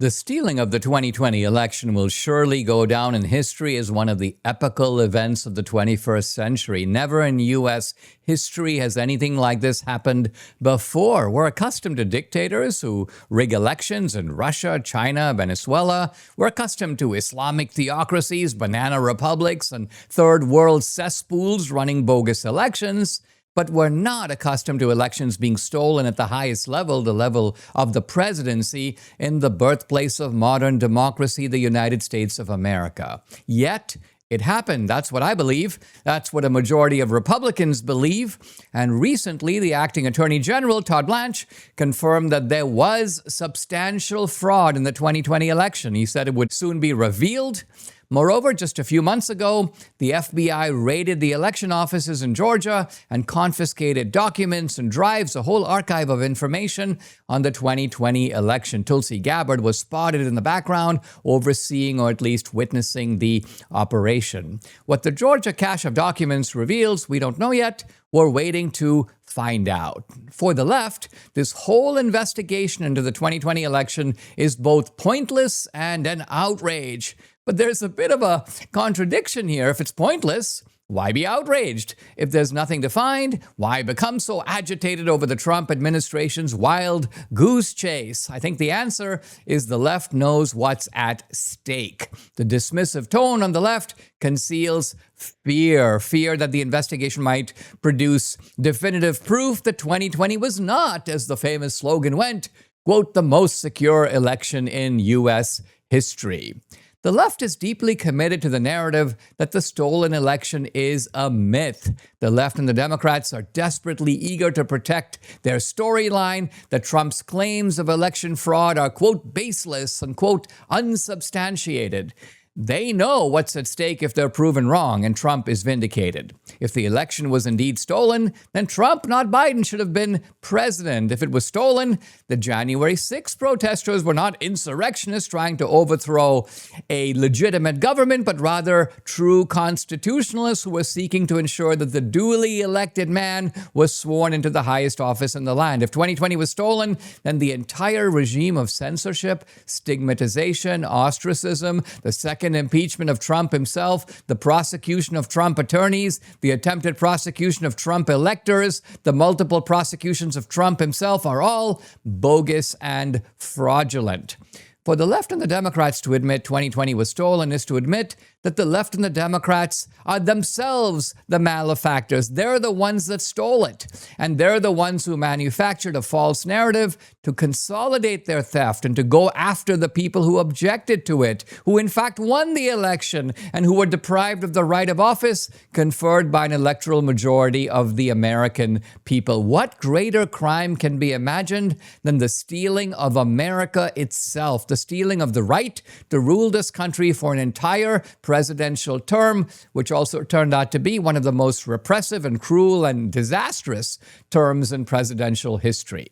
The stealing of the 2020 election will surely go down in history as one of the epical events of the 21st century. Never in U.S. history has anything like this happened before. We're accustomed to dictators who rig elections in Russia, China, Venezuela. We're accustomed to Islamic theocracies, banana republics, and third world cesspools running bogus elections. But we're not accustomed to elections being stolen at the highest level, the level of the presidency in the birthplace of modern democracy, the United States of America. Yet, it happened. That's what I believe. That's what a majority of Republicans believe. And recently, the acting Attorney General, Todd Blanche, confirmed that there was substantial fraud in the 2020 election. He said it would soon be revealed. Moreover, just a few months ago, the FBI raided the election offices in Georgia and confiscated documents and drives, a whole archive of information on the 2020 election. Tulsi Gabbard was spotted in the background, overseeing or at least witnessing the operation. What the Georgia cache of documents reveals, we don't know yet. We're waiting to find out. For the left, this whole investigation into the 2020 election is both pointless and an outrage. But there's a bit of a contradiction here. If it's pointless, why be outraged? If there's nothing to find, why become so agitated over the Trump administration's wild goose chase? I think the answer is the left knows what's at stake. The dismissive tone on the left conceals fear that the investigation might produce definitive proof that 2020 was not, as the famous slogan went, quote, the most secure election in U.S. history. The left is deeply committed to the narrative that the stolen election is a myth. The left and the Democrats are desperately eager to protect their storyline that Trump's claims of election fraud are, quote, baseless and, quote, unsubstantiated. They know what's at stake if they're proven wrong, and Trump is vindicated. If the election was indeed stolen, then Trump, not Biden, should have been president. If it was stolen, the January 6th protesters were not insurrectionists trying to overthrow a legitimate government, but rather true constitutionalists who were seeking to ensure that the duly elected man was sworn into the highest office in the land. If 2020 was stolen, then the entire regime of censorship, stigmatization, ostracism, the second impeachment of Trump himself, the prosecution of Trump attorneys, the attempted prosecution of Trump electors, the multiple prosecutions of Trump himself are all bogus and fraudulent. For the left and the Democrats to admit 2020 was stolen is to admit that the left and the Democrats are themselves the malefactors. They're the ones that stole it. And they're the ones who manufactured a false narrative to consolidate their theft and to go after the people who objected to it, who in fact won the election and who were deprived of the right of office conferred by an electoral majority of the American people. What greater crime can be imagined than the stealing of America itself, the stealing of the right to rule this country for an entire presidential term, which also turned out to be one of the most repressive and cruel and disastrous terms in presidential history.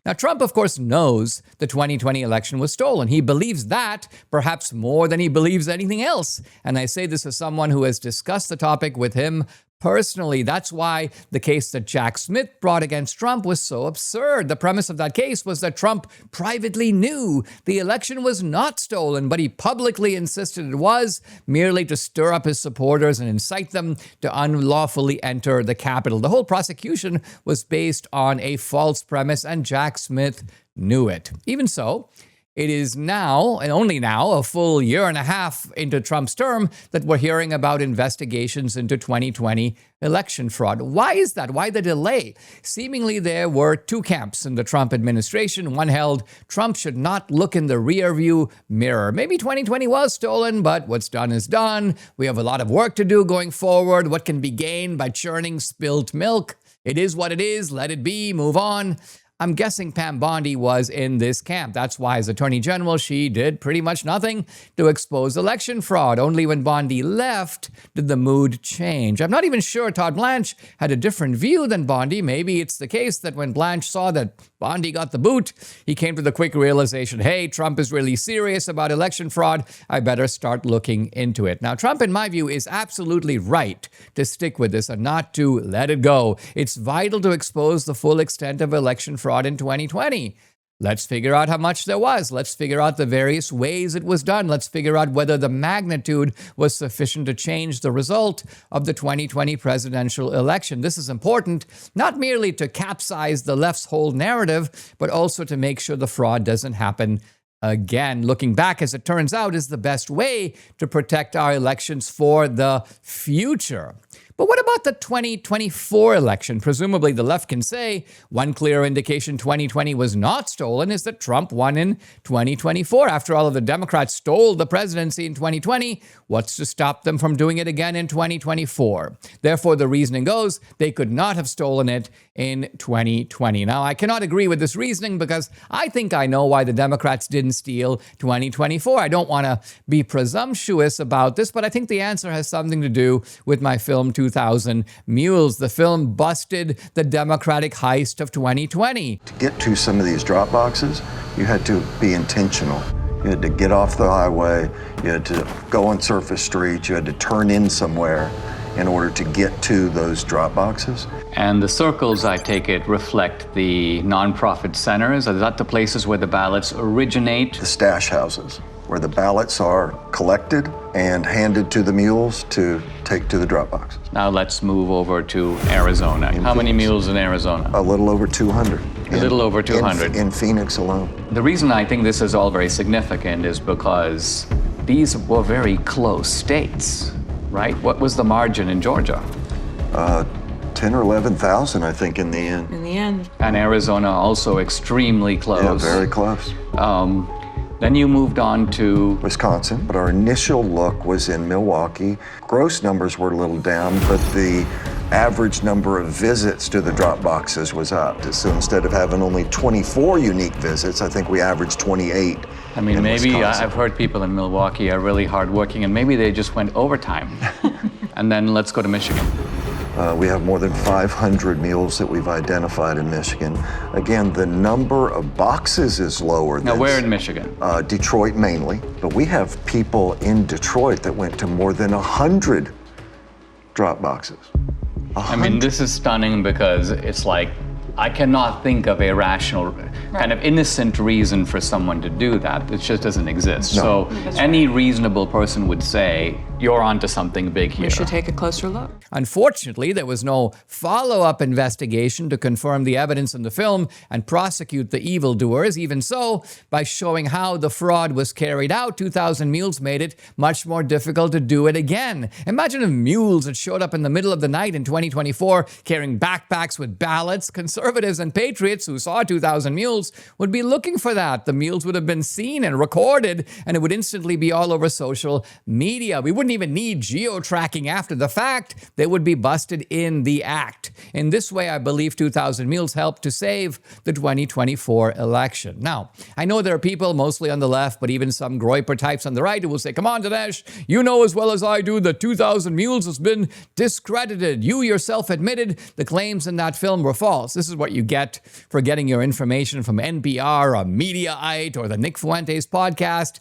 Now, Trump, of course, knows the 2020 election was stolen. He believes that perhaps more than he believes anything else. And I say this as someone who has discussed the topic with him personally. That's why the case that Jack Smith brought against Trump was so absurd. The premise of that case was that Trump privately knew the election was not stolen, but he publicly insisted it was, merely to stir up his supporters and incite them to unlawfully enter the Capitol. The whole prosecution was based on a false premise, and Jack Smith knew it. Even so, it is now, and only now, a full year and a half into Trump's term, that we're hearing about investigations into 2020 election fraud. Why is that? Why the delay? Seemingly, there were two camps in the Trump administration. One held Trump should not look in the rearview mirror. Maybe 2020 was stolen, but what's done is done. We have a lot of work to do going forward. What can be gained by churning spilt milk? It is what it is. Let it be. Move on. I'm guessing Pam Bondi was in this camp. That's why, as Attorney General, she did pretty much nothing to expose election fraud. Only when Bondi left did the mood change. I'm not even sure Todd Blanche had a different view than Bondi. Maybe it's the case that when Blanche saw that Bondi got the boot, he came to the quick realization, hey, Trump is really serious about election fraud. I better start looking into it. Now, Trump, in my view, is absolutely right to stick with this and not to let it go. It's vital to expose the full extent of election fraud in 2020. Let's figure out how much there was. Let's figure out the various ways it was done. Let's figure out whether the magnitude was sufficient to change the result of the 2020 presidential election. This is important, not merely to capsize the left's whole narrative, but also to make sure the fraud doesn't happen again. Looking back, as it turns out, is the best way to protect our elections for the future. But what about the 2024 election? Presumably, the left can say one clear indication 2020 was not stolen is that Trump won in 2024. After all, if the Democrats stole the presidency in 2020, what's to stop them from doing it again in 2024? Therefore, the reasoning goes they could not have stolen it in 2020. Now, I cannot agree with this reasoning because I think I know why the Democrats didn't steal 2024. I don't want to be presumptuous about this, but I think the answer has something to do with my film 2000 Mules. The film busted the Democratic heist of 2020. To get to some of these drop boxes, you had to be intentional. You had to get off the highway, you had to go on surface streets, you had to turn in somewhere in order to get to those drop boxes. And the circles, I take it, reflect the nonprofit centers. Are that the places where the ballots originate? The stash houses, where the ballots are collected and handed to the mules to take to the drop boxes. Now let's move over to Arizona. How many mules in Arizona? A little over 200. A little over 200. In Phoenix alone. The reason I think this is all very significant is because these were very close states, right? What was the margin in Georgia? 10 or 11,000, I think, in the end. In the end. And Arizona also extremely close. Yeah, very close. Then you moved on to Wisconsin, but our initial look was in Milwaukee. Gross numbers were a little down, but the average number of visits to the drop boxes was up. So instead of having only 24 unique visits, I think we averaged 28. I mean, maybe Wisconsin. I've heard people in Milwaukee are really hardworking, and maybe they just went overtime. And then let's go to Michigan. We have more than 500 mules that we've identified in Michigan. Again, the number of boxes is lower. Now, where in Michigan? Detroit mainly, but we have people in Detroit that went to more than 100 drop boxes. I mean, this is stunning because it's like, I cannot think of a rational, kind of innocent reason for someone to do that. It just doesn't exist. No. So any reasonable person would say, you're onto something big here. We should take a closer look. Unfortunately, there was no follow-up investigation to confirm the evidence in the film and prosecute the evildoers. Even so, by showing how the fraud was carried out, 2000 Mules made it much more difficult to do it again. Imagine if mules had showed up in the middle of the night in 2024 carrying backpacks with ballots. Conservatives and patriots who saw 2000 Mules would be looking for that. The mules would have been seen and recorded, and it would instantly be all over social media. We wouldn't even need geo-tracking after the fact. They would be busted in the act. In this way, I believe 2000 Mules helped to save the 2024 election. Now, I know there are people, mostly on the left, but even some groyper types on the right, who will say, come on, Dinesh, you know as well as I do that 2000 Mules has been discredited. You yourself admitted the claims in that film were false. This is what you get for getting your information from NPR or Mediaite or the Nick Fuentes podcast.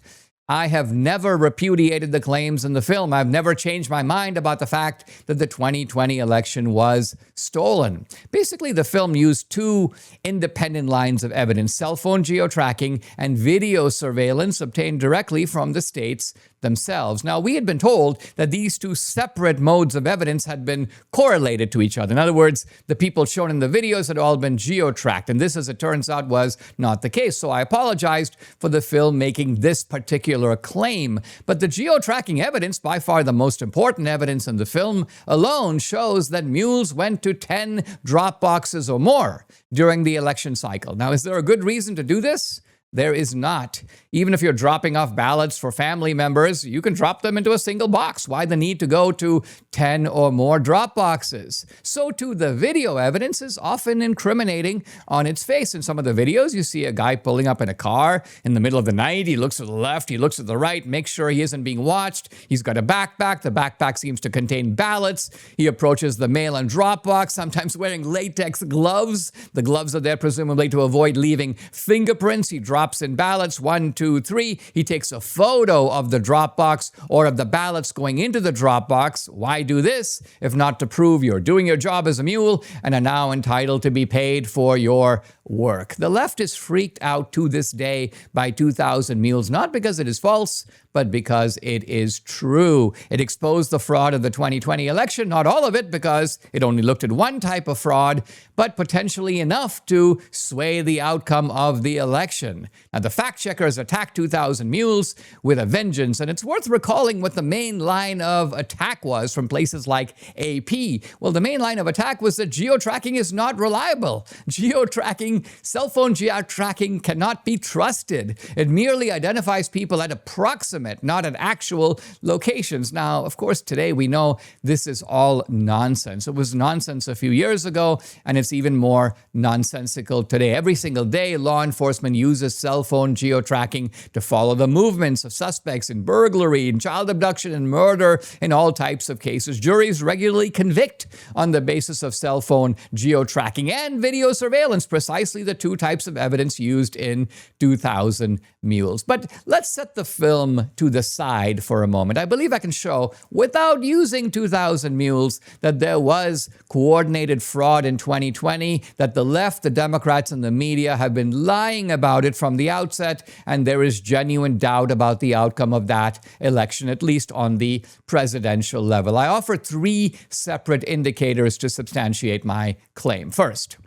I have never repudiated the claims in the film. I've never changed my mind about the fact that the 2020 election was stolen. Basically, the film used two independent lines of evidence: cell phone geo-tracking and video surveillance obtained directly from the states themselves. Now, we had been told that these two separate modes of evidence had been correlated to each other. In other words, the people shown in the videos had all been geo-tracked, and this, as it turns out, was not the case. So I apologized for the film making this particular claim. But the geo-tracking evidence, by far the most important evidence in the film, alone shows that mules went to 10 drop boxes or more during the election cycle. Now, is there a good reason to do this? There is not. Even if you're dropping off ballots for family members, you can drop them into a single box. Why the need to go to 10 or more drop boxes? So too, the video evidence is often incriminating on its face. In some of the videos, you see a guy pulling up in a car in the middle of the night. He looks to the left, he looks to the right, makes sure he isn't being watched. He's got a backpack. The backpack seems to contain ballots. He approaches the mail and drop box, sometimes wearing latex gloves. The gloves are there presumably to avoid leaving fingerprints. He drops drops in ballots, 1, 2, 3. He takes a photo of the drop box or of the ballots going into the drop box. Why do this if not to prove you're doing your job as a mule and are now entitled to be paid for your work? The left is freaked out to this day by 2,000 mules, not because it is false, but because it is true. It exposed the fraud of the 2020 election, not all of it, because it only looked at one type of fraud, but potentially enough to sway the outcome of the election. Now, the fact-checkers attacked 2,000 mules with a vengeance, and it's worth recalling what the main line of attack was from places like AP. Well, the main line of attack was that geo-tracking is not reliable. Cell phone geo-tracking cannot be trusted. It merely identifies people at approximate, not at actual locations. Now, of course, today we know this is all nonsense. It was nonsense a few years ago, and it's even more nonsensical today. Every single day, law enforcement uses cell phone geo-tracking to follow the movements of suspects in burglary, in child abduction, and murder, in all types of cases. Juries regularly convict on the basis of cell phone geo-tracking and video surveillance, precisely the two types of evidence used in 2,000 mules. But let's set the film to the side for a moment. I believe I can show, without using 2,000 mules, that there was coordinated fraud in 2020, that the left, the Democrats, and the media have been lying about it from the outset, and there is genuine doubt about the outcome of that election, at least on the presidential level. I offer 3 separate indicators to substantiate my claim. First,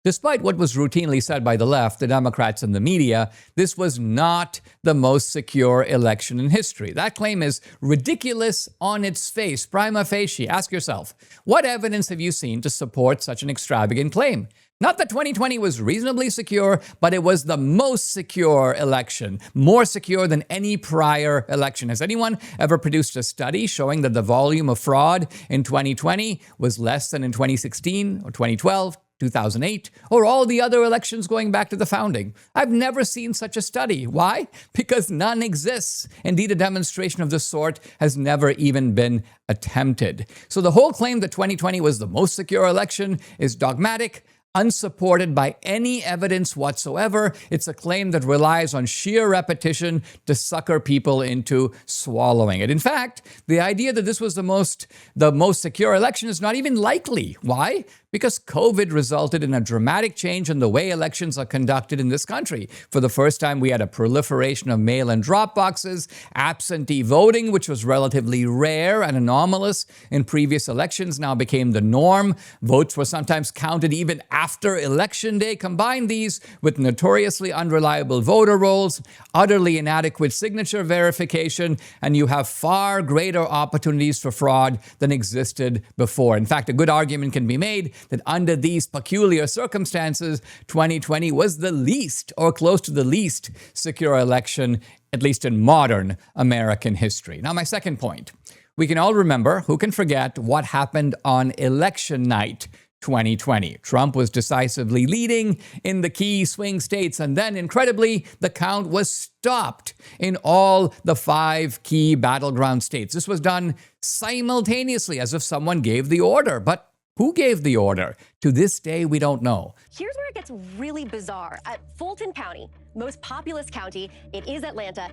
despite what was routinely said by the left, the Democrats, and the media, this was not the most secure election in history. That claim is ridiculous on its face, prima facie. Ask yourself, what evidence have you seen to support such an extravagant claim? Not that 2020 was reasonably secure, but it was the most secure election, more secure than any prior election. Has anyone ever produced a study showing that the volume of fraud in 2020 was less than in 2016 or 2012? 2008, or all the other elections going back to the founding? I've never seen such a study. Why? Because none exists. Indeed, a demonstration of this sort has never even been attempted. So the whole claim that 2020 was the most secure election is dogmatic, unsupported by any evidence whatsoever. It's a claim that relies on sheer repetition to sucker people into swallowing it. In fact, the idea that this was the most secure election is not even likely. Why? Because COVID resulted in a dramatic change in the way elections are conducted in this country. For the first time, we had a proliferation of mail-in drop boxes, absentee voting, which was relatively rare and anomalous in previous elections, now became the norm. Votes were sometimes counted even after Election Day. Combine these with notoriously unreliable voter rolls, utterly inadequate signature verification, and you have far greater opportunities for fraud than existed before. In fact, a good argument can be made that under these peculiar circumstances, 2020 was the least, or close to the least, secure election, at least in modern American history. Now, my second point. We can all remember, who can forget, what happened on election night 2020. Trump was decisively leading in the key swing states, and then, incredibly, the count was stopped in all the 5 key battleground states. This was done simultaneously, as if someone gave the order. But who gave the order? To this day, we don't know. Here's where it gets really bizarre. At Fulton County, most populous county, it is Atlanta,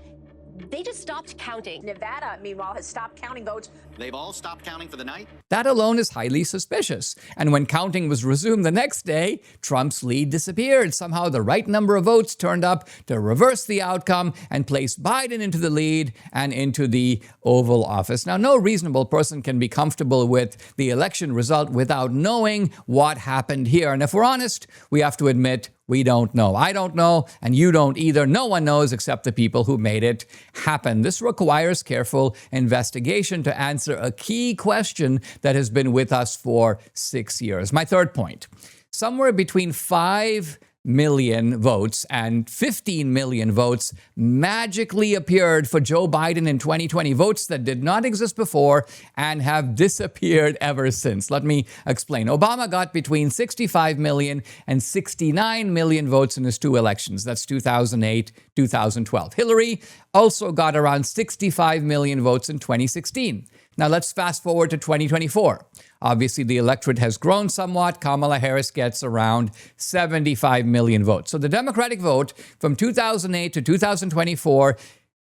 they just stopped counting. Nevada, meanwhile, has stopped counting votes. They've all stopped counting for the night? That alone is highly suspicious. And when counting was resumed the next day, Trump's lead disappeared. Somehow the right number of votes turned up to reverse the outcome and place Biden into the lead and into the Oval Office. Now, no reasonable person can be comfortable with the election result without knowing what happened here. And if we're honest, we have to admit we don't know. I don't know, and you don't either. No one knows except the people who made it happen. This requires careful investigation to answer a key question that has been with us for 6 years. My third point, somewhere between 5 million votes and 15 million votes magically appeared for Joe Biden in 2020, votes that did not exist before and have disappeared ever since. Let me explain. Obama got between 65 million and 69 million votes in his 2 elections. That's 2008, 2012. Hillary also got around 65 million votes in 2016. Now let's fast forward to 2024. Obviously, the electorate has grown somewhat. Kamala Harris gets around 75 million votes. So the Democratic vote from 2008 to 2024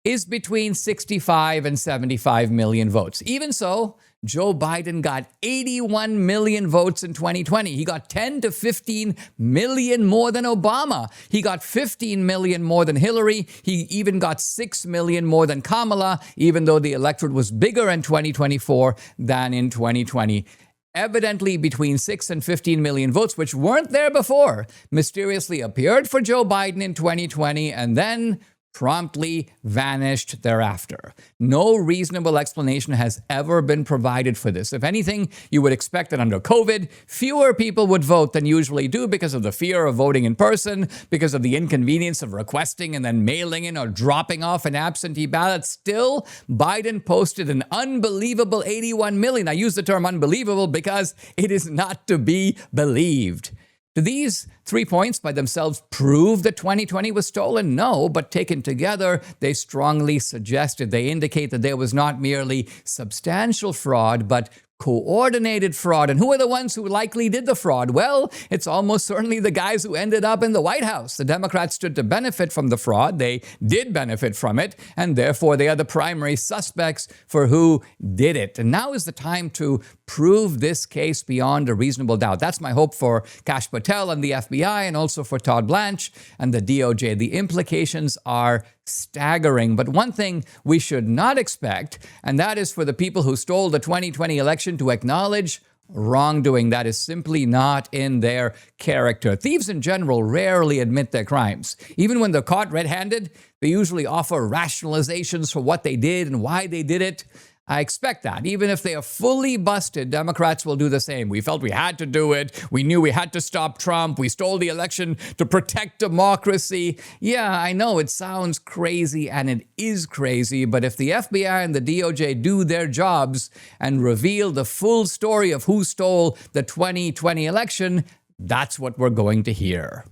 is between 65 and 75 million votes. Even so, Joe Biden got 81 million votes in 2020. He got 10 to 15 million more than Obama. He got 15 million more than Hillary. He even got 6 million more than Kamala, even though the electorate was bigger in 2024 than in 2020. Evidently, between 6 and 15 million votes, which weren't there before, mysteriously appeared for Joe Biden in 2020 and then promptly vanished thereafter. No reasonable explanation has ever been provided for this. If anything, you would expect that under COVID, fewer people would vote than usually do because of the fear of voting in person, because of the inconvenience of requesting and then mailing in or dropping off an absentee ballot. Still, Biden posted an unbelievable 81 million. I use the term unbelievable because it is not to be believed. Do these 3 points by themselves prove that 2020 was stolen? No, but taken together, they strongly suggested. They indicate that there was not merely substantial fraud, but coordinated fraud. And who are the ones who likely did the fraud? Well, it's almost certainly the guys who ended up in the White House. The Democrats stood to benefit from the fraud. They did benefit from it, and therefore they are the primary suspects for who did it. And now is the time to prove this case beyond a reasonable doubt. That's my hope for Kash Patel and the FBI, and also for Todd Blanche and the DOJ. The implications are staggering. But one thing we should not expect, and that is for the people who stole the 2020 election to acknowledge wrongdoing. That is simply not in their character. Thieves in general rarely admit their crimes. Even when they're caught red-handed, they usually offer rationalizations for what they did and why they did it. I expect that. Even if they are fully busted, Democrats will do the same. We felt we had to do it. We knew we had to stop Trump. We stole the election to protect democracy. Yeah, I know it sounds crazy, and it is crazy, but if the FBI and the DOJ do their jobs and reveal the full story of who stole the 2020 election, that's what we're going to hear.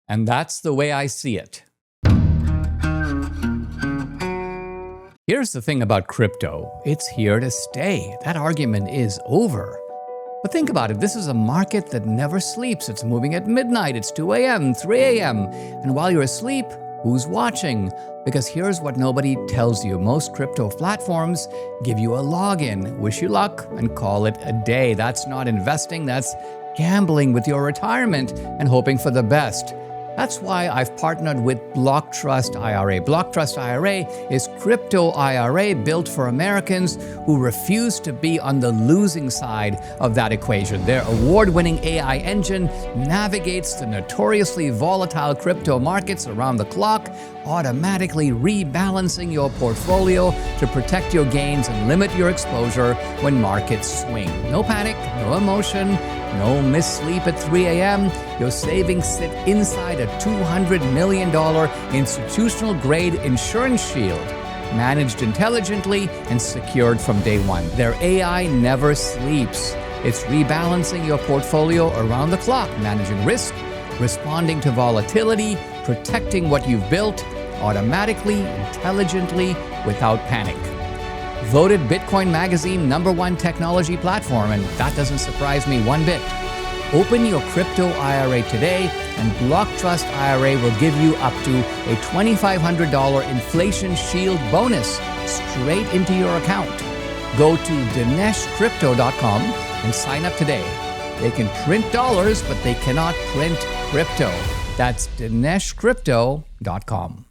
And that's the way I see it. Here's the thing about crypto. It's here to stay. That argument is over. But think about it. This is a market that never sleeps. It's moving at midnight. It's 2 a.m., 3 a.m. And while you're asleep, who's watching? Because here's what nobody tells you. Most crypto platforms give you a login, wish you luck, and call it a day. That's not investing. That's gambling with your retirement and hoping for the best. That's why I've partnered with BlockTrust IRA. BlockTrust IRA is crypto IRA built for Americans who refuse to be on the losing side of that equation. Their award-winning AI engine navigates the notoriously volatile crypto markets around the clock, automatically rebalancing your portfolio to protect your gains and limit your exposure when markets swing. No panic, no emotion, no missleep at 3 a.m. Your savings sit inside a $200 million institutional-grade insurance shield, managed intelligently and secured from day one. Their AI never sleeps. It's rebalancing your portfolio around the clock, managing risk, responding to volatility, protecting what you've built automatically, intelligently, without panic. Voted Bitcoin Magazine #1 technology platform, and that doesn't surprise me one bit. Open your crypto IRA today, and BlockTrust IRA will give you up to a $2,500 inflation shield bonus straight into your account. Go to DineshCrypto.com and sign up today. They can print dollars, but they cannot print crypto. That's DineshCrypto.com.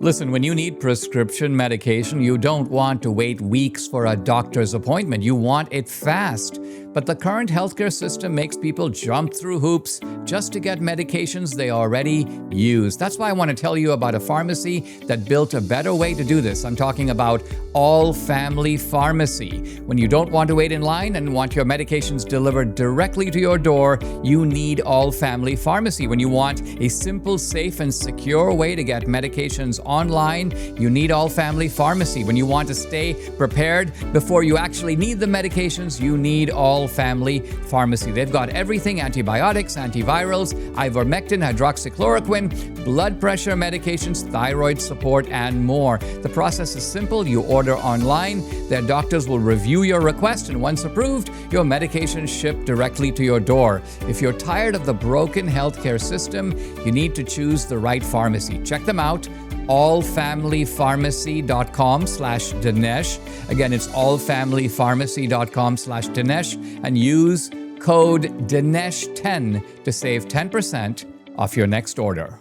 Listen, when you need prescription medication, you don't want to wait weeks for a doctor's appointment. You want it fast. But the current healthcare system makes people jump through hoops just to get medications they already use. That's why I want to tell you about a pharmacy that built a better way to do this. I'm talking about All Family Pharmacy. When you don't want to wait in line and want your medications delivered directly to your door, you need All Family Pharmacy. When you want a simple, safe, and secure way to get medications online, you need All Family Pharmacy. When you want to stay prepared before you actually need the medications, you need All All Family Pharmacy. They've got everything: antibiotics, antivirals, ivermectin, hydroxychloroquine, blood pressure medications, thyroid support, and more. The process is simple. You order online. Their doctors will review your request, and once approved, your medication is shipped directly to your door. If you're tired of the broken healthcare system, you need to choose the right pharmacy. Check them out. allfamilypharmacy.com/Dinesh. Again, it's allfamilypharmacy.com/Dinesh, and use code Dinesh10 to save 10% off your next order.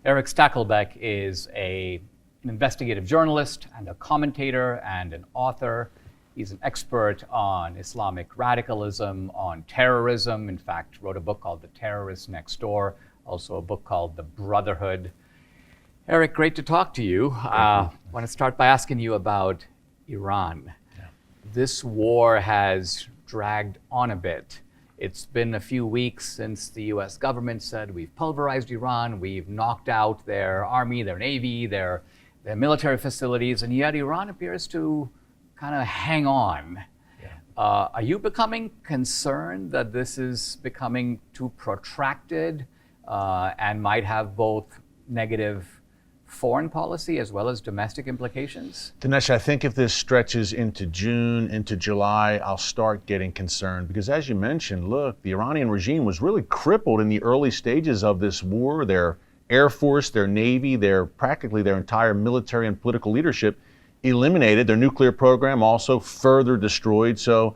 Erick Stakelbeck is an investigative journalist and a commentator and an author. He's an expert on Islamic radicalism, on terrorism. In fact, wrote a book called The Terrorist Next Door, also a book called The Brotherhood. Erick, great to talk to you. I want to start by asking you about Iran. Yeah. This war has dragged on a bit. It's been a few weeks since the US government said we've pulverized Iran, we've knocked out their army, their navy, their military facilities, and yet Iran appears to kind of hang on. Yeah. Are you becoming concerned that this is becoming too protracted and might have both negative foreign policy as well as domestic implications? Dinesh, I think if this stretches into June, into July, I'll start getting concerned because, as you mentioned, look, the Iranian regime was really crippled in the early stages of this war. Their Air Force, their Navy, practically their entire military and political leadership eliminated. Their nuclear program also further destroyed, so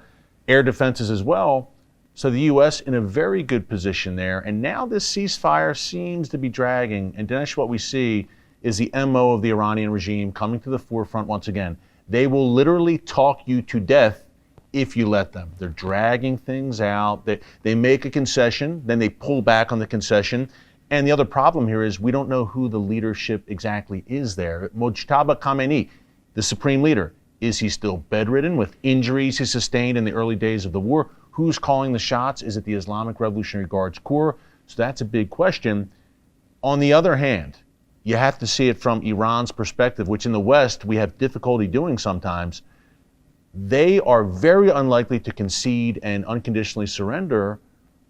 air defenses as well. So the U.S. in a very good position there. And now this ceasefire seems to be dragging. And Dinesh, what we see is the MO of the Iranian regime coming to the forefront once again. They will literally talk you to death if you let them. They're dragging things out. They make a concession, then they pull back on the concession. And the other problem here is we don't know who the leadership exactly is there. Mojtaba Khamenei, the supreme leader, is he still bedridden with injuries he sustained in the early days of the war? Who's calling the shots? Is it the Islamic Revolutionary Guards Corps? So that's a big question. On the other hand, you have to see it from Iran's perspective, which in the West we have difficulty doing sometimes. They are very unlikely to concede and unconditionally surrender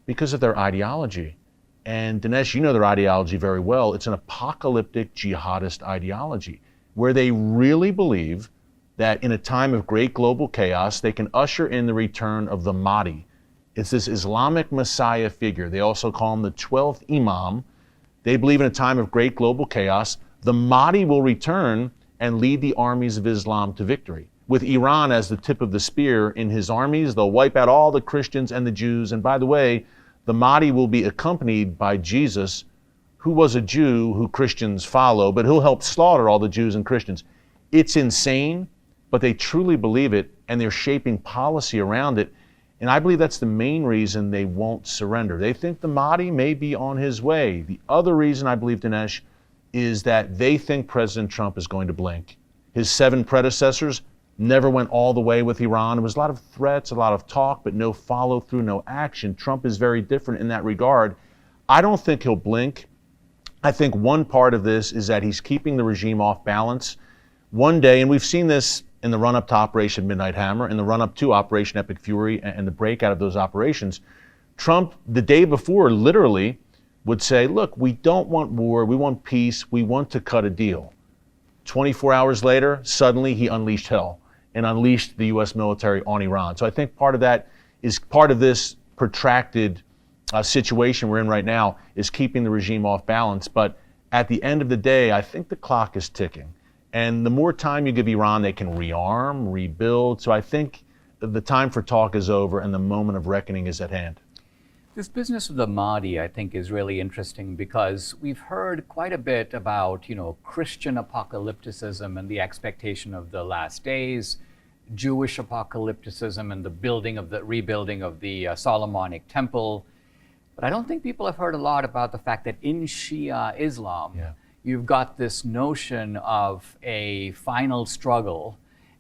because of their ideology. And Dinesh, you know their ideology very well. It's an apocalyptic jihadist ideology where they really believe that in a time of great global chaos, they can usher in the return of the Mahdi. It's this Islamic Messiah figure. They also call him the 12th Imam. They believe in a time of great global chaos, the Mahdi will return and lead the armies of Islam to victory. With Iran as the tip of the spear in his armies, they'll wipe out all the Christians and the Jews. And by the way, the Mahdi will be accompanied by Jesus, who was a Jew who Christians follow, but he'll help slaughter all the Jews and Christians. It's insane, but they truly believe it, and they're shaping policy around it. And I believe that's the main reason they won't surrender. They think the Mahdi may be on his way. The other reason I believe, Dinesh, is that they think President Trump is going to blink. His 7 predecessors never went all the way with Iran. There was a lot of threats, a lot of talk, but no follow through, no action. Trump is very different in that regard. I don't think he'll blink. I think one part of this is that he's keeping the regime off balance. One day, and we've seen this in the run-up to Operation Midnight Hammer, in the run-up to Operation Epic Fury, and the breakout of those operations, Trump, the day before, literally would say, look, we don't want war, we want peace, we want to cut a deal. 24 hours later, suddenly he unleashed hell and unleashed the U.S. military on Iran. So I think part of that is part of this protracted situation we're in right now is keeping the regime off balance. But at the end of the day, I think the clock is ticking. And the more time you give Iran, they can rearm, rebuild. So I think the time for talk is over and the moment of reckoning is at hand. This business of the Mahdi, I think, is really interesting because we've heard quite a bit about, Christian apocalypticism and the expectation of the last days, Jewish apocalypticism and the rebuilding of the Solomonic Temple. But I don't think people have heard a lot about the fact that in Shia Islam, you've got this notion of a final struggle.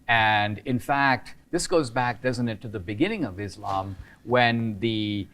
And in fact, this goes back, doesn't it, to the beginning of Islam when the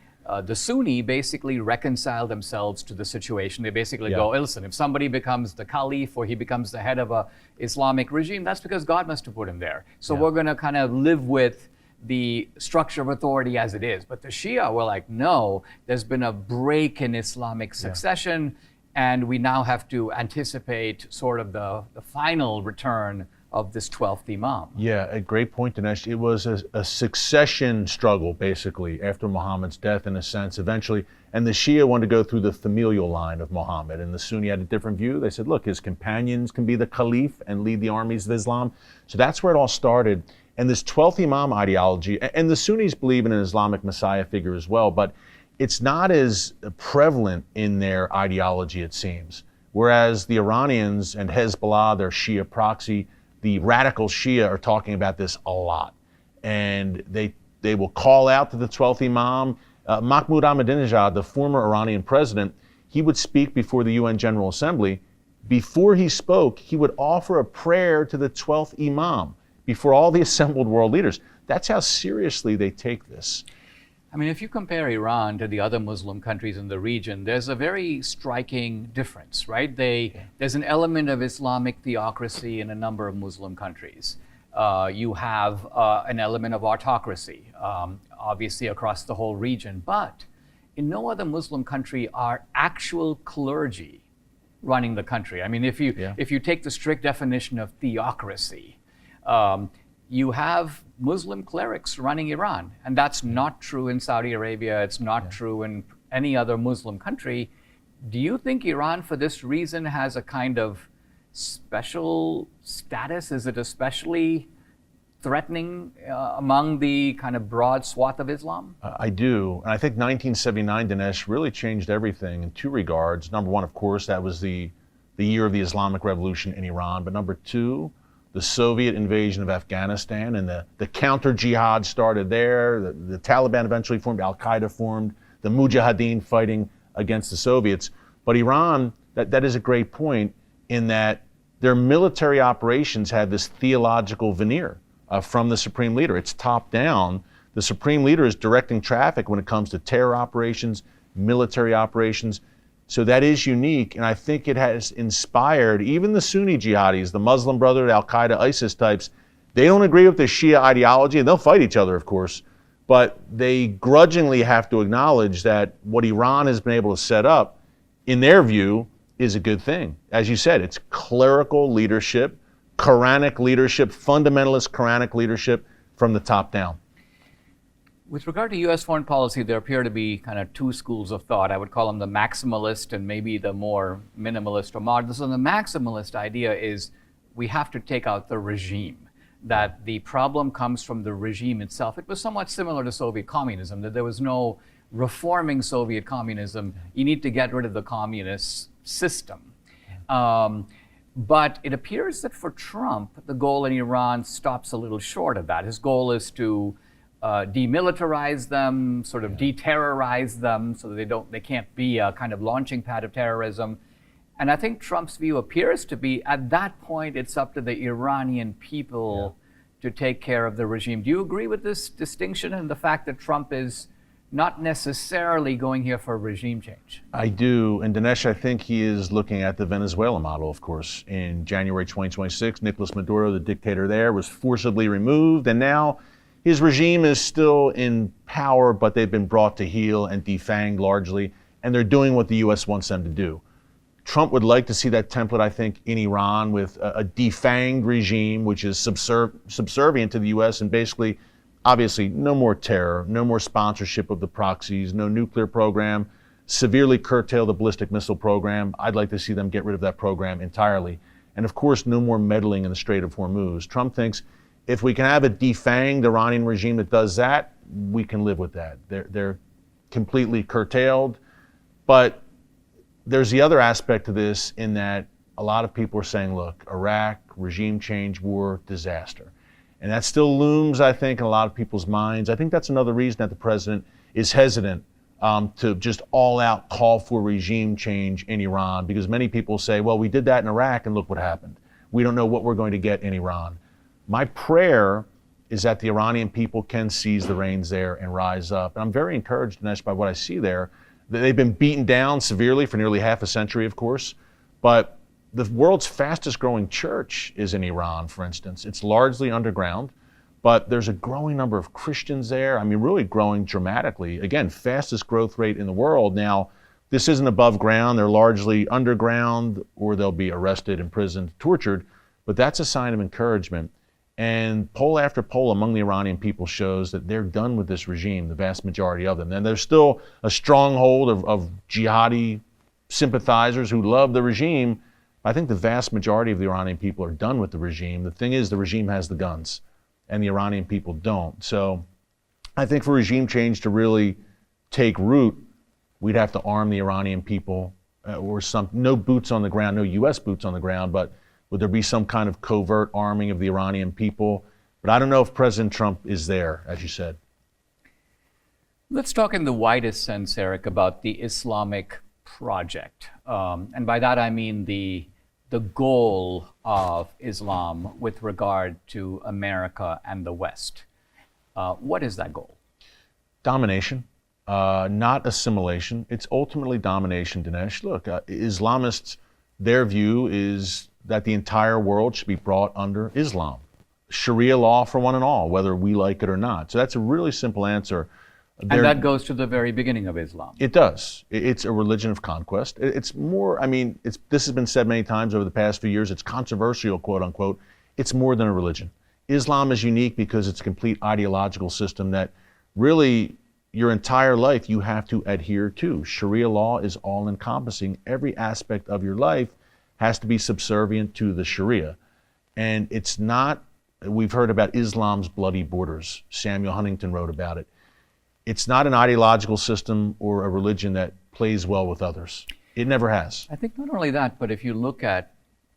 the Sunni basically reconcile themselves to the situation. They basically go, listen, if somebody becomes the caliph or he becomes the head of a Islamic regime, that's because God must have put him there. So we're going to kind of live with the structure of authority as it is. But the Shia were like, no, there's been a break in Islamic succession, and we now have to anticipate sort of the final return of this 12th Imam. Yeah, a great point, Dinesh. It was a succession struggle, basically, after Muhammad's death, in a sense, eventually. And the Shia wanted to go through the familial line of Muhammad, and the Sunni had a different view. They said, look, his companions can be the caliph and lead the armies of Islam. So that's where it all started. And this 12th Imam ideology, and the Sunnis believe in an Islamic Messiah figure as well, but it's not as prevalent in their ideology, it seems. Whereas the Iranians and Hezbollah, their Shia proxy, the radical Shia are talking about this a lot. And they will call out to the 12th Imam. Mahmoud Ahmadinejad, the former Iranian president, he would speak before the UN General Assembly. Before he spoke, he would offer a prayer to the 12th Imam before all the assembled world leaders. That's how seriously they take this. I mean, if you compare Iran to the other Muslim countries in the region, there's a very striking difference, right? There's an element of Islamic theocracy in a number of Muslim countries. You have an element of autocracy, obviously across the whole region, but in no other Muslim country are actual clergy running the country. I mean, if you take the strict definition of theocracy, you have Muslim clerics running Iran, and that's not true in Saudi Arabia. It's not true in any other Muslim country. Do you think Iran, for this reason, has a kind of special status? Is it especially threatening among the kind of broad swath of Islam? I do, and I think 1979, Dinesh, really changed everything in two regards. Number one, of course, that was the year of the Islamic Revolution in Iran, but number two, the Soviet invasion of Afghanistan and the counter-jihad started there. The Taliban eventually formed, Al-Qaeda formed, the Mujahideen fighting against the Soviets. But Iran, that is a great point in that their military operations had this theological veneer from the supreme leader. It's top down. The supreme leader is directing traffic when it comes to terror operations, military operations. So that is unique, and I think it has inspired even the Sunni jihadis, the Muslim Brotherhood, Al-Qaeda, ISIS types. They don't agree with the Shia ideology, and they'll fight each other, of course, but they grudgingly have to acknowledge that what Iran has been able to set up, in their view, is a good thing. As you said, it's clerical leadership, Quranic leadership, fundamentalist Quranic leadership from the top down. With regard to U.S. foreign policy, there appear to be kind of two schools of thought. I would call them the maximalist and maybe the more minimalist or modernist. So the maximalist idea is we have to take out the regime, that the problem comes from the regime itself. It was somewhat similar to Soviet communism, that there was no reforming Soviet communism. You need to get rid of the communist system. But it appears that for Trump, the goal in Iran stops a little short of that. His goal is to demilitarize them, sort of deterrorize them, so that they can't be a kind of launching pad of terrorism. And I think Trump's view appears to be, at that point, it's up to the Iranian people to take care of the regime. Do you agree with this distinction and the fact that Trump is not necessarily going here for regime change? I do, and Dinesh, I think he is looking at the Venezuela model, of course. In January 2026, Nicolas Maduro, the dictator there, was forcibly removed, and now his regime is still in power, but they've been brought to heel and defanged largely, and they're doing what the U.S. wants them to do. Trump would like to see that template, I think, in Iran with a defanged regime, which is subservient to the U.S. and basically, obviously, no more terror, no more sponsorship of the proxies, no nuclear program, severely curtail the ballistic missile program. I'd like to see them get rid of that program entirely. And of course, no more meddling in the Strait of Hormuz. Trump thinks if we can have a defanged Iranian regime that does that, we can live with that. They're completely curtailed. But there's the other aspect to this in that a lot of people are saying, look, Iraq, regime change, war, disaster. And that still looms, I think, in a lot of people's minds. I think that's another reason that the president is hesitant to just all out call for regime change in Iran, because many people say, well, we did that in Iraq and look what happened. We don't know what we're going to get in Iran. My prayer is that the Iranian people can seize the reins there and rise up. And I'm very encouraged, Dinesh, by what I see there. They've been beaten down severely for nearly half a century, of course, but the world's fastest growing church is in Iran, for instance. It's largely underground, but there's a growing number of Christians there. I mean, really growing dramatically. Again, fastest growth rate in the world. Now, this isn't above ground. They're largely underground, or they'll be arrested, imprisoned, tortured, but that's a sign of encouragement. And poll after poll among the Iranian people shows that they're done with this regime, the vast majority of them. And there's still a stronghold of jihadi sympathizers who love the regime. I think the vast majority of the Iranian people are done with the regime. The thing is, the regime has the guns, and the Iranian people don't. So I think for regime change to really take root, we'd have to arm the Iranian people, or no boots on the ground, no U.S. boots on the ground, but would there be some kind of covert arming of the Iranian people? But I don't know if President Trump is there, as you said. Let's talk in the widest sense, Eric, about the Islamic project. And by that I mean the goal of Islam with regard to America and the West. What is that goal? Domination, not assimilation. It's ultimately domination, Dinesh. Look, Islamists, their view is that the entire world should be brought under Islam. Sharia law for one and all, whether we like it or not. So that's a really simple answer. And that goes to the very beginning of Islam. It does. It's a religion of conquest. It's more, I mean, this has been said many times over the past few years. It's controversial, quote unquote. It's more than a religion. Islam is unique because it's a complete ideological system that really your entire life you have to adhere to. Sharia law is all encompassing. Every aspect of your life has to be subservient to the Sharia. And it's not, we've heard about Islam's bloody borders. Samuel Huntington wrote about it. It's not an ideological system or a religion that plays well with others. It never has. I think not only that, but if you look at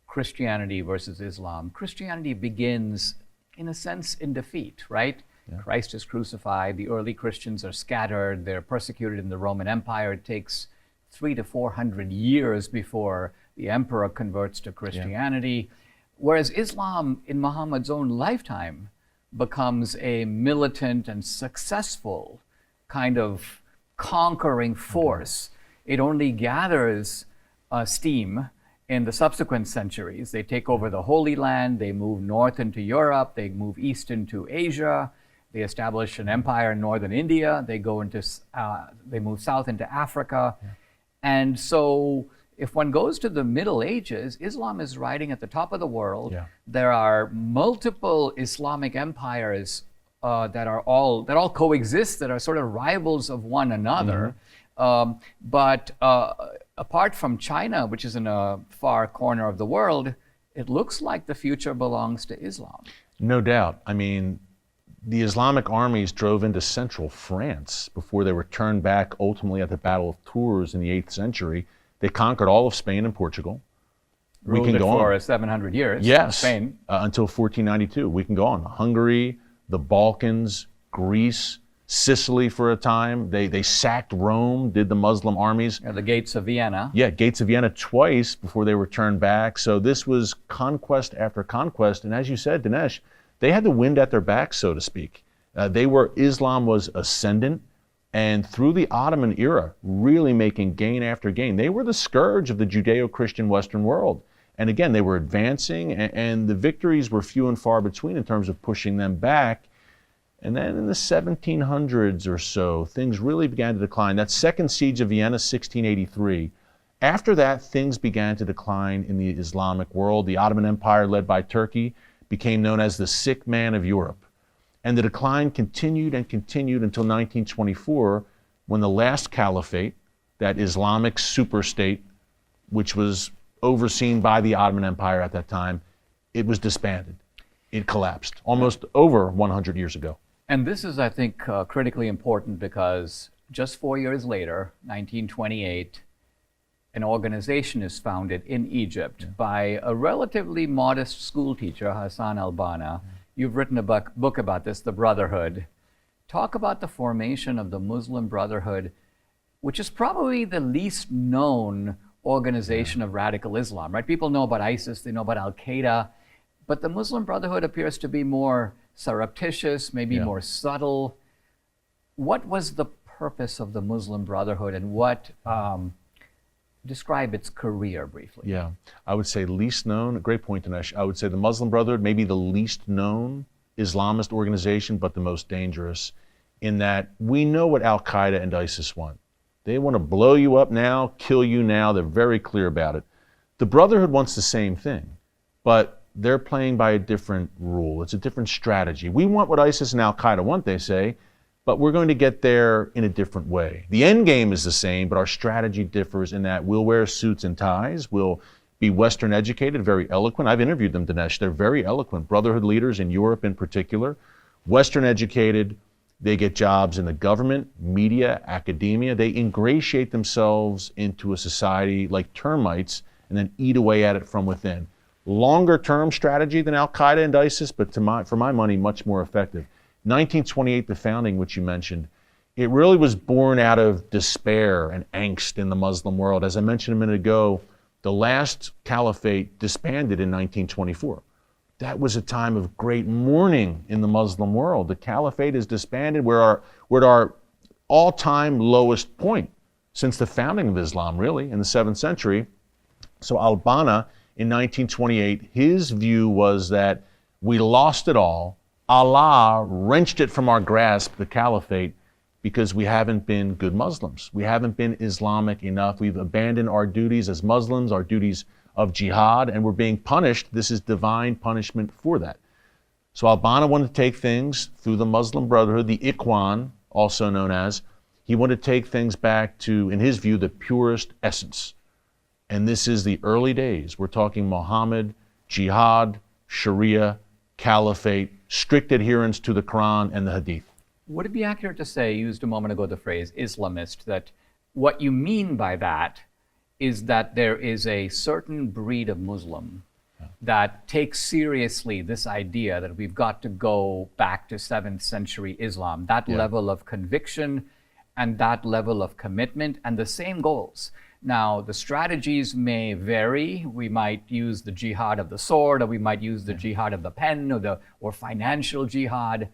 Christianity versus Islam, Christianity begins, in a sense, in defeat, right? Yeah. Christ is crucified, the early Christians are scattered, they're persecuted in the Roman Empire. It takes 300 to 400 years before the emperor converts to Christianity, whereas Islam in Muhammad's own lifetime becomes a militant and successful kind of conquering force. It only gathers steam in the subsequent centuries. They take over the Holy Land, they move north into Europe, they move east into Asia, they establish an empire in northern India, they move south into Africa. And so if one goes to the Middle Ages, Islam is riding at the top of the world. There are multiple Islamic empires that all coexist, that are sort of rivals of one another. But apart from China, which is in a far corner of the world, it looks like the future belongs to Islam. No doubt. I mean, the Islamic armies drove into central France before they were turned back ultimately at the Battle of Tours in the 8th century. They conquered all of Spain and Portugal. We can go on for 700 years. Yes, Spain. Until 1492. We can go on. Hungary, the Balkans, Greece, Sicily for a time. They sacked Rome, did the Muslim armies. The gates of Vienna. Yeah, gates of Vienna twice before they were turned back. So this was conquest after conquest. And as you said, Dinesh, they had the wind at their back, so to speak. Islam was ascendant. And through the Ottoman era, really making gain after gain. They were the scourge of the Judeo-Christian Western world. And again, they were advancing, and the victories were few and far between in terms of pushing them back. And then in the 1700s or so, things really began to decline. That second siege of Vienna, 1683. After that, things began to decline in the Islamic world. The Ottoman Empire, led by Turkey, became known as the sick man of Europe. And the decline continued and continued until 1924, when the last caliphate, that Islamic superstate, which was overseen by the Ottoman Empire at that time, it was disbanded. It collapsed almost over 100 years ago. And this is, I think, critically important because just 4 years later, 1928, an organization is founded in Egypt by a relatively modest school teacher, Hassan al-Banna. You've written a book about this, The Brotherhood. Talk about the formation of the Muslim Brotherhood, which is probably the least known organization of radical Islam, right? People know about ISIS, they know about Al-Qaeda, but the Muslim Brotherhood appears to be more surreptitious, maybe more subtle. What was the purpose of the Muslim Brotherhood, and what, describe its career briefly? Yeah, I would say least known, great point, Dinesh. I would say the Muslim Brotherhood may be the least known Islamist organization, but the most dangerous, in that we know what Al-Qaeda and ISIS want. They want to blow you up now, kill you now. They're very clear about it. The Brotherhood wants the same thing, but they're playing by a different rule. It's a different strategy. We want what ISIS and Al-Qaeda want, they say, but we're going to get there in a different way. The end game is the same, but our strategy differs in that we'll wear suits and ties, we'll be Western educated, very eloquent. I've interviewed them, Dinesh. They're very eloquent. Brotherhood leaders in Europe in particular, Western educated. They get jobs in the government, media, academia. They ingratiate themselves into a society like termites and then eat away at it from within. Longer term strategy than Al-Qaeda and ISIS, but for my money, much more effective. 1928, the founding, which you mentioned, it really was born out of despair and angst in the Muslim world. As I mentioned a minute ago, the last caliphate disbanded in 1924. That was a time of great mourning in the Muslim world. The caliphate is disbanded. We're at our all-time lowest point since the founding of Islam, really, in the 7th century. So al-Banna, in 1928, his view was that we lost it all. Allah wrenched it from our grasp, the caliphate, because we haven't been good Muslims. We haven't been Islamic enough. We've abandoned our duties as Muslims, our duties of jihad, and we're being punished. This is divine punishment for that. So al-Banna wanted to take things through the Muslim Brotherhood, the Ikhwan, also known as, he wanted to take things back to, in his view, the purest essence. And this is the early days. We're talking Muhammad, jihad, Sharia, caliphate, strict adherence to the Quran and the Hadith. Would it be accurate to say, you used a moment ago the phrase Islamist, that what you mean by that is that there is a certain breed of Muslim that takes seriously this idea that we've got to go back to 7th century Islam, that level of conviction and that level of commitment and the same goals. Now, the strategies may vary. We might use the jihad of the sword, or we might use the jihad of the pen, or financial jihad,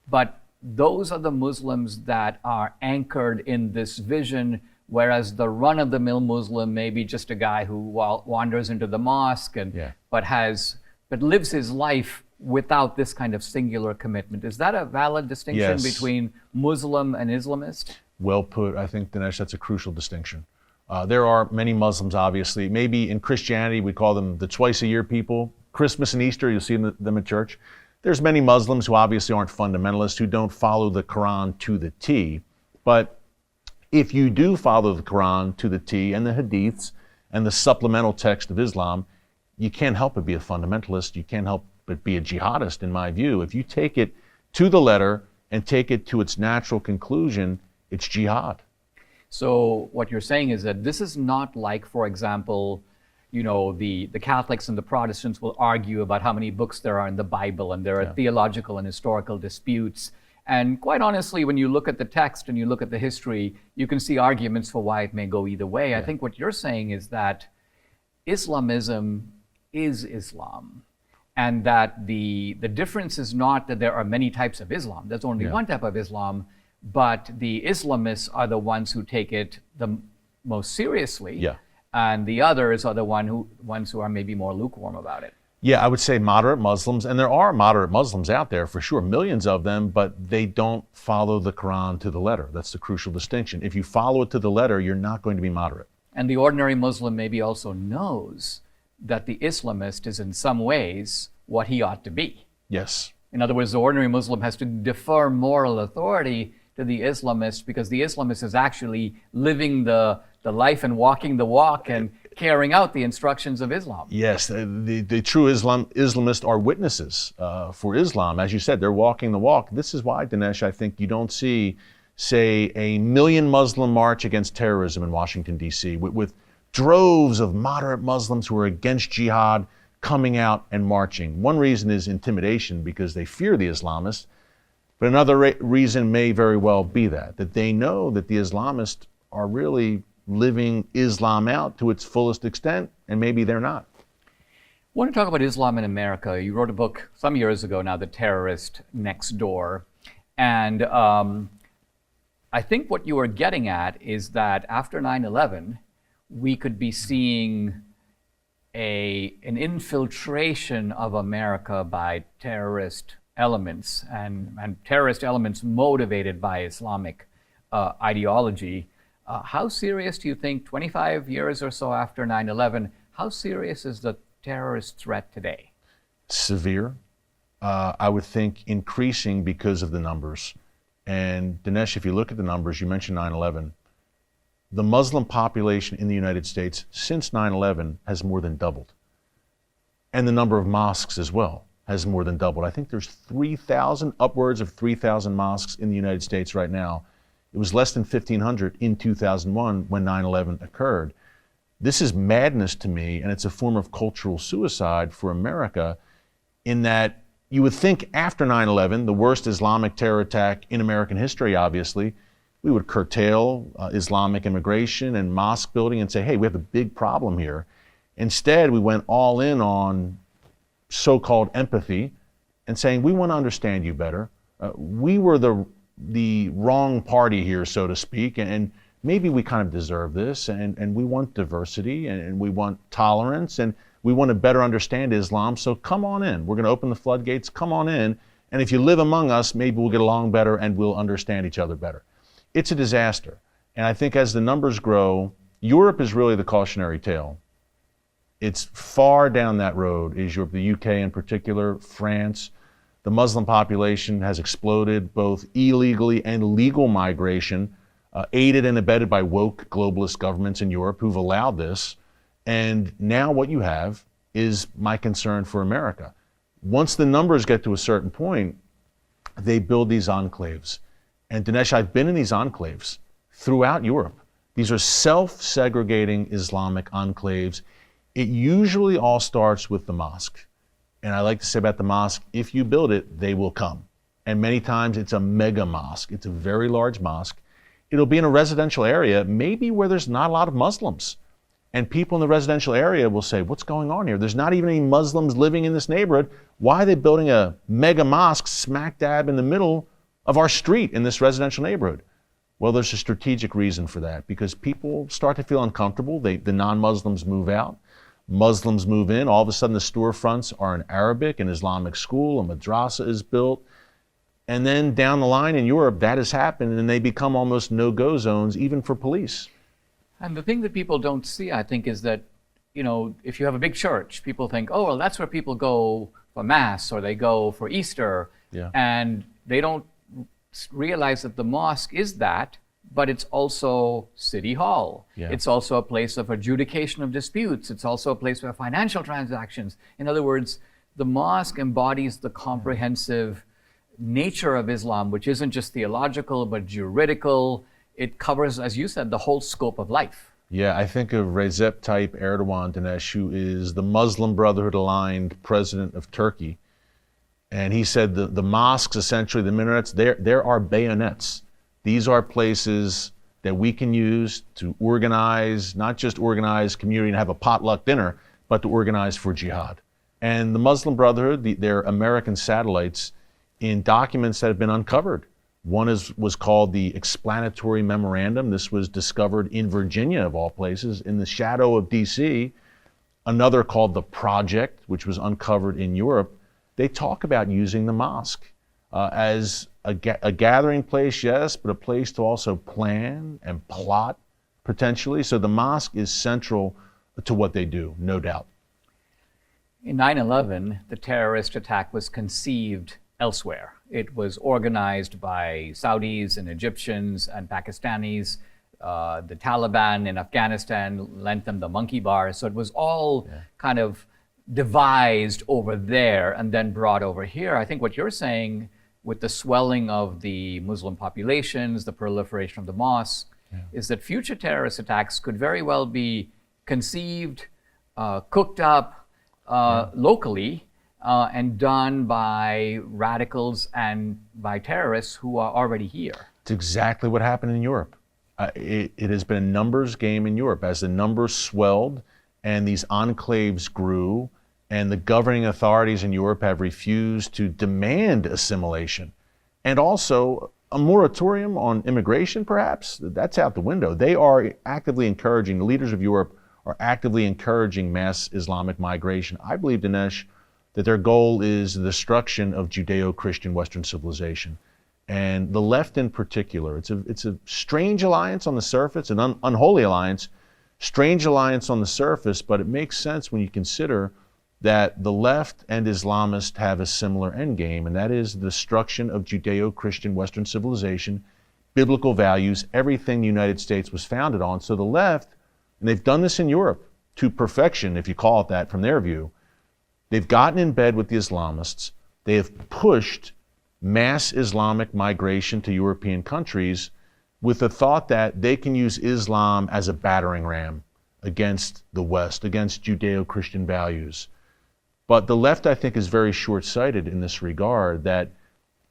but those are the Muslims that are anchored in this vision, whereas the run-of-the-mill Muslim may be just a guy who wanders into the mosque but lives his life without this kind of singular commitment. Is that a valid distinction between Muslim and Islamist? Well put. I think, Dinesh, that's a crucial distinction. There are many Muslims, obviously. Maybe in Christianity, we call them the twice-a-year people. Christmas and Easter, you'll see them at church. There's many Muslims who obviously aren't fundamentalists, who don't follow the Quran to the T. But if you do follow the Quran to the T and the Hadiths and the supplemental text of Islam, you can't help but be a fundamentalist. You can't help but be a jihadist, in my view. If you take it to the letter and take it to its natural conclusion, it's jihad. So what you're saying is that this is not like, for example, you know, the Catholics and the Protestants will argue about how many books there are in the Bible, and there are theological and historical disputes. And quite honestly, when you look at the text and you look at the history, you can see arguments for why it may go either way. I think what you're saying is that Islamism is Islam, and that the difference is not that there are many types of Islam. There's only one type of Islam, but the Islamists are the ones who take it the most seriously, and the others are the ones who are maybe more lukewarm about it. Yeah, I would say moderate Muslims, and there are moderate Muslims out there for sure, millions of them, but they don't follow the Quran to the letter. That's the crucial distinction. If you follow it to the letter, you're not going to be moderate. And the ordinary Muslim maybe also knows that the Islamist is in some ways what he ought to be. Yes. In other words, the ordinary Muslim has to defer moral authority to the Islamist, because the Islamist is actually living the life and walking the walk and carrying out the instructions of Islam. Yes, the true Islamists are witnesses for Islam. As you said, they're walking the walk. This is why, Dinesh, I think you don't see, say, a million Muslim march against terrorism in Washington, D.C., with droves of moderate Muslims who are against jihad coming out and marching. One reason is intimidation, because they fear the Islamists. But another reason may very well be that they know that the Islamists are really living Islam out to its fullest extent, and maybe they're not. want to talk about Islam in America. You wrote a book some years ago now, The Terrorist Next Door. And I think what you were getting at is that after 9/11, we could be seeing an infiltration of America by terrorist elements and terrorist elements motivated by Islamic ideology. How serious do you think, 25 years or so after 9/11, how serious is the terrorist threat today? Severe. I would think increasing because of the numbers. And Dinesh, if you look at the numbers, you mentioned 9/11. The Muslim population in the United States since 9/11 has more than doubled. And the number of mosques as well has more than doubled. I think there's 3,000, upwards of 3,000 mosques in the United States right now. It was less than 1,500 in 2001 when 9/11 occurred. This is madness to me, and it's a form of cultural suicide for America, in that you would think after 9/11, the worst Islamic terror attack in American history, obviously, we would curtail Islamic immigration and mosque building and say, hey, we have a big problem here. Instead, we went all in on so-called empathy and saying, we want to understand you better. We were the wrong party here, so to speak, and maybe we kind of deserve this, and we want diversity, and we want tolerance, and we want to better understand Islam, so come on in. We're going to open the floodgates, come on in, and if you live among us, maybe we'll get along better and we'll understand each other better. It's a disaster. And I think as the numbers grow, Europe is really the cautionary tale. It's far down that road is Europe, the UK in particular, France. The Muslim population has exploded, both illegally and legal migration, aided and abetted by woke globalist governments in Europe who've allowed this. And now what you have is my concern for America. Once the numbers get to a certain point, they build these enclaves. And Dinesh, I've been in these enclaves throughout Europe. These are self-segregating Islamic enclaves. It usually all starts with the mosque. And I like to say about the mosque, if you build it, they will come. And many times it's a mega mosque. It's a very large mosque. It'll be in a residential area, maybe where there's not a lot of Muslims. And people in the residential area will say, what's going on here? There's not even any Muslims living in this neighborhood. Why are they building a mega mosque smack dab in the middle of our street in this residential neighborhood? Well, there's a strategic reason for that, because people start to feel uncomfortable. The non-Muslims move out. Muslims move in. All of a sudden, the storefronts are in Arabic, an Islamic school, a madrasa is built. And then down the line in Europe, that has happened, and they become almost no-go zones, even for police. And the thing that people don't see, I think, is that, you know, if you have a big church, people think, oh, well, that's where people go for Mass or they go for Easter. Yeah. And they don't realize that the mosque is that, but it's also City Hall. Yeah. It's also a place of adjudication of disputes. It's also a place for financial transactions. In other words, the mosque embodies the comprehensive nature of Islam, which isn't just theological, but juridical. It covers, as you said, the whole scope of life. Yeah, I think of Recep Tayyip Erdogan, Dinesh, who is the Muslim Brotherhood-aligned president of Turkey. And he said the mosques, essentially, the minarets, there are bayonets. These are places that we can use to organize, not just organize community and have a potluck dinner, but to organize for jihad. And the Muslim Brotherhood, their American satellites, in documents that have been uncovered. One was called the Explanatory Memorandum. This was discovered in Virginia, of all places, in the shadow of DC. Another called the Project, which was uncovered in Europe. They talk about using the mosque as a gathering place, yes, but a place to also plan and plot, potentially. So the mosque is central to what they do, no doubt. In 9/11, the terrorist attack was conceived elsewhere. It was organized by Saudis and Egyptians and Pakistanis. The Taliban in Afghanistan lent them the monkey bars. So it was all kind of devised over there and then brought over here. I think what you're saying, with the swelling of the Muslim populations, the proliferation of the mosque, is that future terrorist attacks could very well be conceived, cooked up locally, and done by radicals and by terrorists who are already here. It's exactly what happened in Europe. It has been a numbers game in Europe. As the numbers swelled and these enclaves grew and the governing authorities in Europe have refused to demand assimilation. And also a moratorium on immigration, perhaps, that's out the window. They are actively encouraging, the leaders of Europe are actively encouraging mass Islamic migration. I believe, Dinesh, that their goal is the destruction of Judeo-Christian Western civilization. And the left in particular, it's a strange alliance on the surface, an unholy alliance, strange alliance on the surface, but it makes sense when you consider that the left and Islamists have a similar endgame, and that is the destruction of Judeo-Christian Western civilization, biblical values, everything the United States was founded on. So the left, and they've done this in Europe to perfection, if you call it that from their view, they've gotten in bed with the Islamists. They have pushed mass Islamic migration to European countries with the thought that they can use Islam as a battering ram against the West, against Judeo-Christian values. But the left, I think, is very short-sighted in this regard, that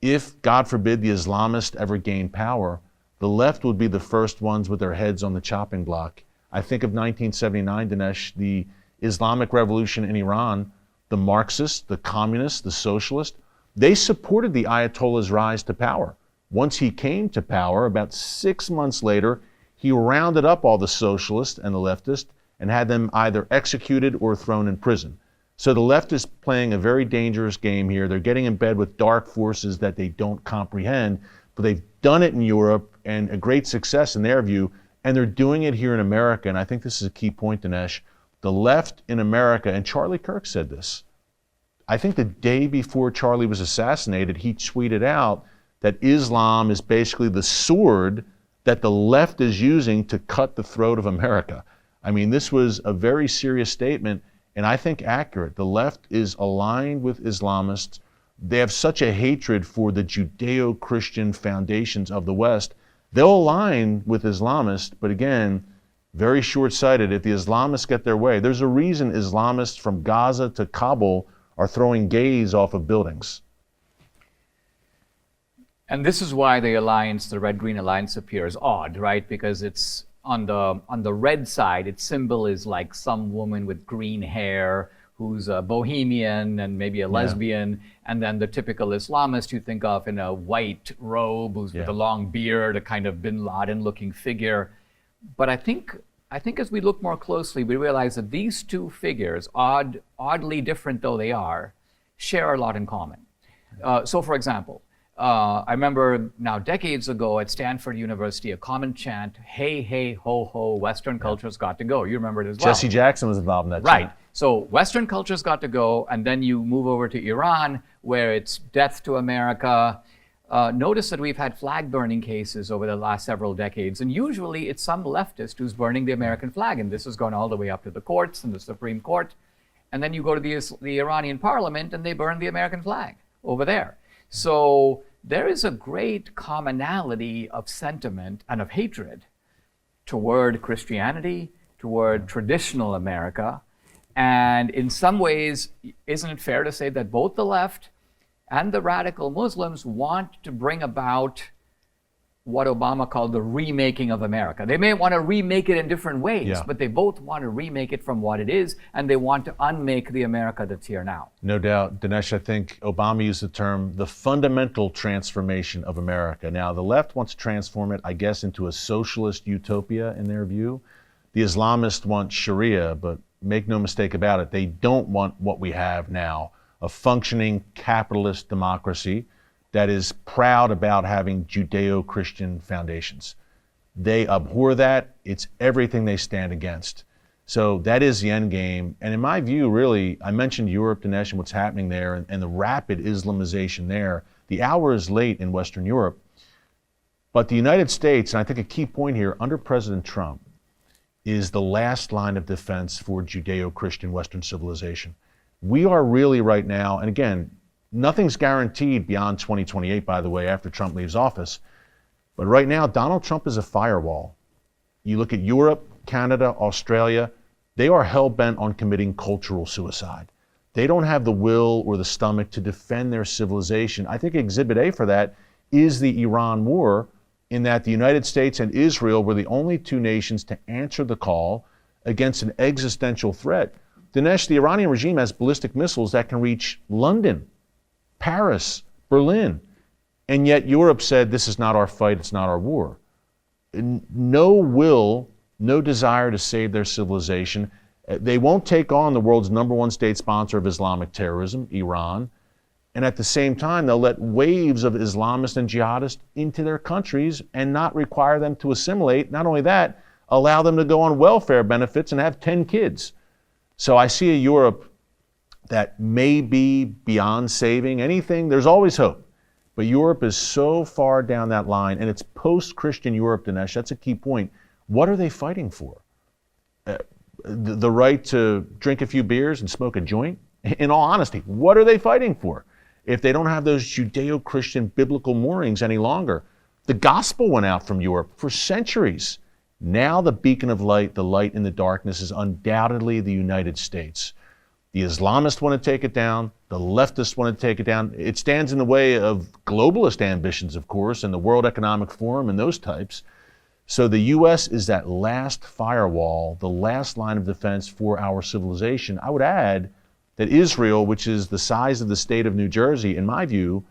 if, God forbid, the Islamists ever gain power, the left would be the first ones with their heads on the chopping block. I think of 1979, Dinesh, the Islamic Revolution in Iran, the Marxists, the communists, the socialists, they supported the Ayatollah's rise to power. Once he came to power, about 6 months later, he rounded up all the socialists and the leftists and had them either executed or thrown in prison. So the left is playing a very dangerous game here. They're getting in bed with dark forces that they don't comprehend, but they've done it in Europe, and a great success in their view, and they're doing it here in America. And I think this is a key point, Dinesh. The left in America, and Charlie Kirk said this, I think the day before Charlie was assassinated, he tweeted out that Islam is basically the sword that the left is using to cut the throat of America. I mean, this was a very serious statement, and I think accurate. The left is aligned with Islamists. They have such a hatred for the Judeo-Christian foundations of the West. They'll align with Islamists, but again, very short-sighted. If the Islamists get their way, there's a reason Islamists from Gaza to Kabul are throwing gays off of buildings. And this is why the alliance, the Red-Green Alliance, appears odd, right? Because it's on the red side, its symbol is like some woman with green hair who's a bohemian and maybe a lesbian, and then the typical Islamist you think of in a white robe who's with a long beard, a kind of bin Laden-looking figure. But I think as we look more closely, we realize that these two figures, oddly different though they are, share a lot in common. So for example, I remember now decades ago at Stanford University, a common chant, hey, hey, ho, ho, Western culture's got to go. You remember it as well. Jesse Jackson was involved in that right. chant. So Western culture's got to go, and then you move over to Iran, where it's death to America. Notice that we've had flag burning cases over the last several decades, and usually it's some leftist who's burning the American flag, and this has gone all the way up to the courts and the Supreme Court. And then you go to the Iranian parliament, and they burn the American flag over there. So there is a great commonality of sentiment and of hatred toward Christianity, toward traditional America. And in some ways, isn't it fair to say that both the left and the radical Muslims want to bring about what Obama called the remaking of America? They may want to remake it in different ways, but they both want to remake it from what it is, and they want to unmake the America that's here now. No doubt. Dinesh, I think Obama used the term, the fundamental transformation of America. Now, the left wants to transform it, I guess, into a socialist utopia in their view. The Islamists want Sharia, but make no mistake about it, they don't want what we have now, a functioning capitalist democracy that is proud about having Judeo-Christian foundations. They abhor that. It's everything they stand against. So that is the end game. And in my view, really, I mentioned Europe, Dinesh, and what's happening there, and the rapid Islamization there. The hour is late in Western Europe. But the United States, and I think a key point here, under President Trump, is the last line of defense for Judeo-Christian Western civilization. We are really right now, and again, nothing's guaranteed beyond 2028, by the way, after Trump leaves office. But right now, Donald Trump is a firewall. You look at Europe, Canada, Australia, they are hell-bent on committing cultural suicide. They don't have the will or the stomach to defend their civilization. I think Exhibit A for that is the Iran war, in that the United States and Israel were the only two nations to answer the call against an existential threat. Dinesh, the Iranian regime has ballistic missiles that can reach London, Paris, Berlin. And yet Europe said, this is not our fight, it's not our war. No will, no desire to save their civilization. They won't take on the world's #1 state sponsor of Islamic terrorism, Iran. And at the same time, they'll let waves of Islamists and jihadists into their countries and not require them to assimilate. Not only that, allow them to go on welfare benefits and have 10 kids. So I see a Europe that may be beyond saving anything. There's always hope. But Europe is so far down that line, and it's post-Christian Europe, Dinesh. That's a key point. What are they fighting for? The right to drink a few beers and smoke a joint? In all honesty, what are they fighting for? If they don't have those Judeo-Christian biblical moorings any longer. The gospel went out from Europe for centuries. Now the beacon of light, the light in the darkness, is undoubtedly the United States. The Islamists want to take it down. The leftists want to take it down. It stands in the way of globalist ambitions, of course, and the World Economic Forum and those types. So the U.S. is that last firewall, the last line of defense for our civilization. I would add that Israel, which is the size of the state of New Jersey, in my view,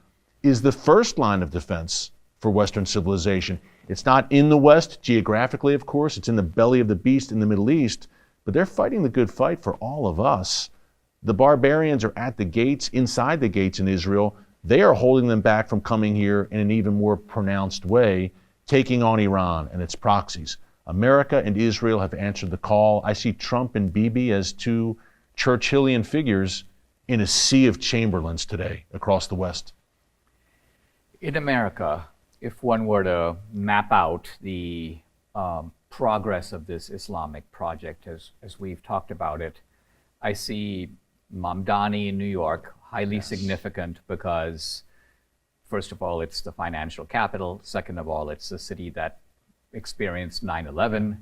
is the first line of defense for Western civilization. It's not in the West geographically, of course. It's in the belly of the beast in the Middle East. But they're fighting the good fight for all of us. The barbarians are at the gates, inside the gates in Israel. They are holding them back from coming here in an even more pronounced way, taking on Iran and its proxies. America and Israel have answered the call. I see Trump and Bibi as two Churchillian figures in a sea of Chamberlains today across the West. In America, if one were to map out the progress of this Islamic project as we've talked about it, I see Mamdani in New York, highly significant because, first of all, it's the financial capital. Second of all, it's the city that experienced 9/11.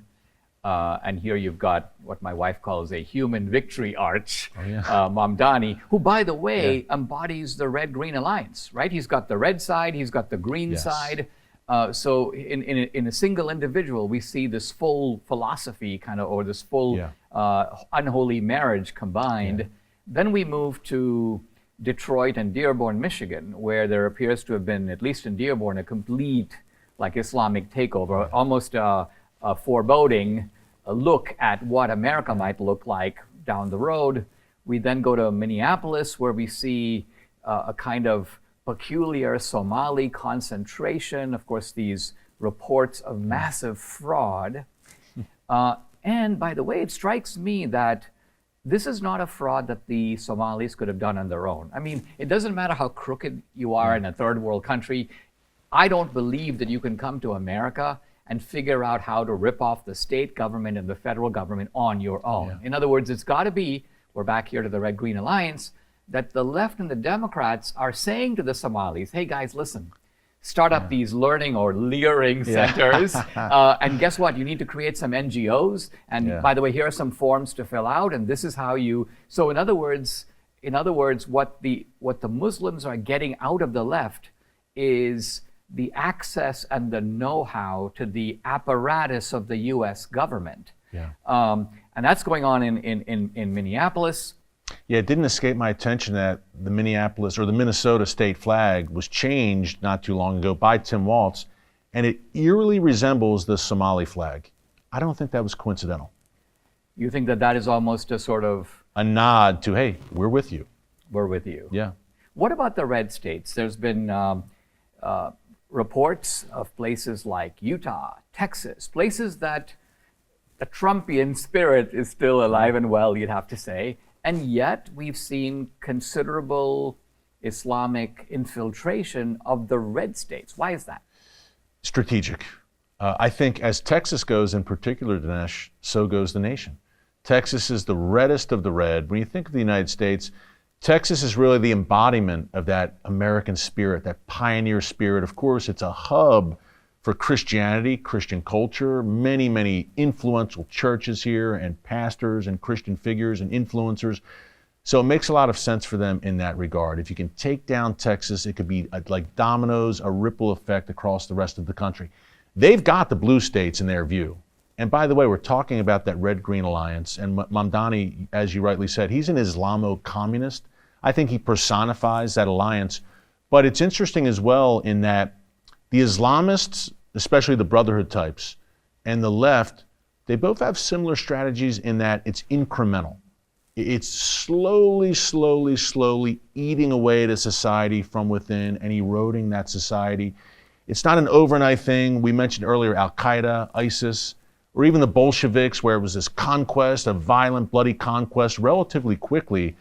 And here you've got what my wife calls a human victory arch, Mamdani, who, by the way, embodies the Red-Green Alliance, right? He's got the red side, he's got the green side. So in a single individual, we see this full philosophy kind of, or this full unholy marriage combined. Then we move to Detroit and Dearborn, Michigan, where there appears to have been, at least in Dearborn, a complete Islamic takeover, almost a foreboding look at what America might look like down the road. We then go to Minneapolis, where we see a kind of peculiar Somali concentration, of course, these reports of massive fraud. And by the way, it strikes me that this is not a fraud that the Somalis could have done on their own. I mean, it doesn't matter how crooked you are in a third world country. I don't believe that you can come to America and figure out how to rip off the state government and the federal government on your own. In other words, it's got to be, we're back here to the Red-Green Alliance, that the left and the Democrats are saying to the Somalis, hey guys, listen, start up these learning or leering centers, and guess what? You need to create some NGOs, and by the way, here are some forms to fill out, and this is how you. So in other words, what the Muslims are getting out of the left is the access and the know-how to the apparatus of the U.S. government, and that's going on in Minneapolis. Yeah, it didn't escape my attention that the Minneapolis or the Minnesota state flag was changed not too long ago by Tim Walz, and it eerily resembles the Somali flag. I don't think that was coincidental. You think that is almost a sort of a nod to, hey, we're with you. We're with you. Yeah. What about the red states? There's been reports of places like Utah, Texas, places that the Trumpian spirit is still alive and well, you'd have to say. And yet we've seen considerable Islamic infiltration of the red states. Why is that? Strategic. I think as Texas goes in particular, Dinesh, so goes the nation. Texas is the reddest of the red. When you think of the United States, Texas is really the embodiment of that American spirit, that pioneer spirit. Of course, it's a hub for Christianity, Christian culture, many, many influential churches here and pastors and Christian figures and influencers. So it makes a lot of sense for them in that regard. If you can take down Texas, it could be like dominoes, a ripple effect across the rest of the country. They've got the blue states in their view. And by the way, we're talking about that red-green alliance, and Mamdani, as you rightly said, he's an Islamo-communist. I think he personifies that alliance. But it's interesting as well in that the Islamists, especially the Brotherhood types, and the left, they both have similar strategies in that it's incremental. It's slowly eating away at a society from within and eroding that society. It's not an overnight thing. We mentioned earlier Al-Qaeda, ISIS, or even the Bolsheviks, where it was this conquest, a violent, bloody conquest relatively quickly.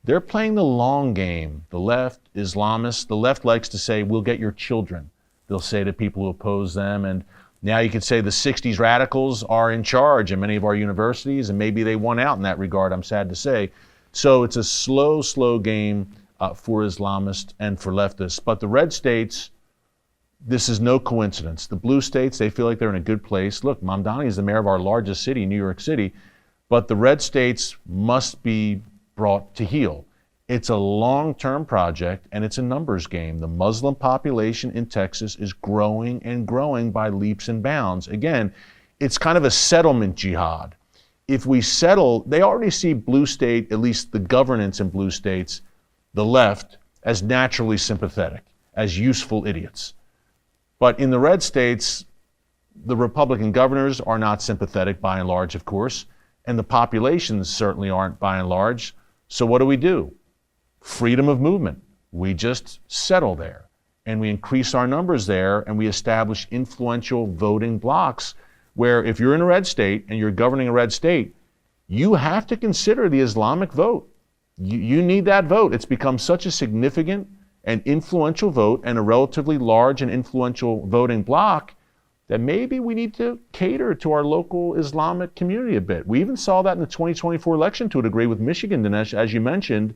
They're playing the long game. The left, Islamists, the left likes to say, we'll get your children. They'll say to people who oppose them. And now you could say the 60s radicals are in charge in many of our universities, and maybe they won out in that regard, I'm sad to say. So it's a slow game for Islamists and for leftists. But the red states, this is no coincidence. The blue states, they feel like they're in a good place. Look, Mamdani is the mayor of our largest city, New York City, but the red states must be brought to heel. It's a long-term project, and it's a numbers game. The Muslim population in Texas is growing and growing by leaps and bounds. Again, it's kind of a settlement jihad. If we settle, they already see blue state, at least the governance in blue states, the left, as naturally sympathetic, as useful idiots. But in the red states, the Republican governors are not sympathetic by and large, of course, and the populations certainly aren't by and large. So what do? Freedom of movement. We just settle there, and we increase our numbers there, and we establish influential voting blocks where if you're in a red state and you're governing a red state, you have to consider the Islamic vote. You need that vote. It's become such a significant and influential vote and a relatively large and influential voting bloc that maybe we need to cater to our local Islamic community a bit. We even saw that in the 2024 election to a degree with Michigan, Dinesh, as you mentioned.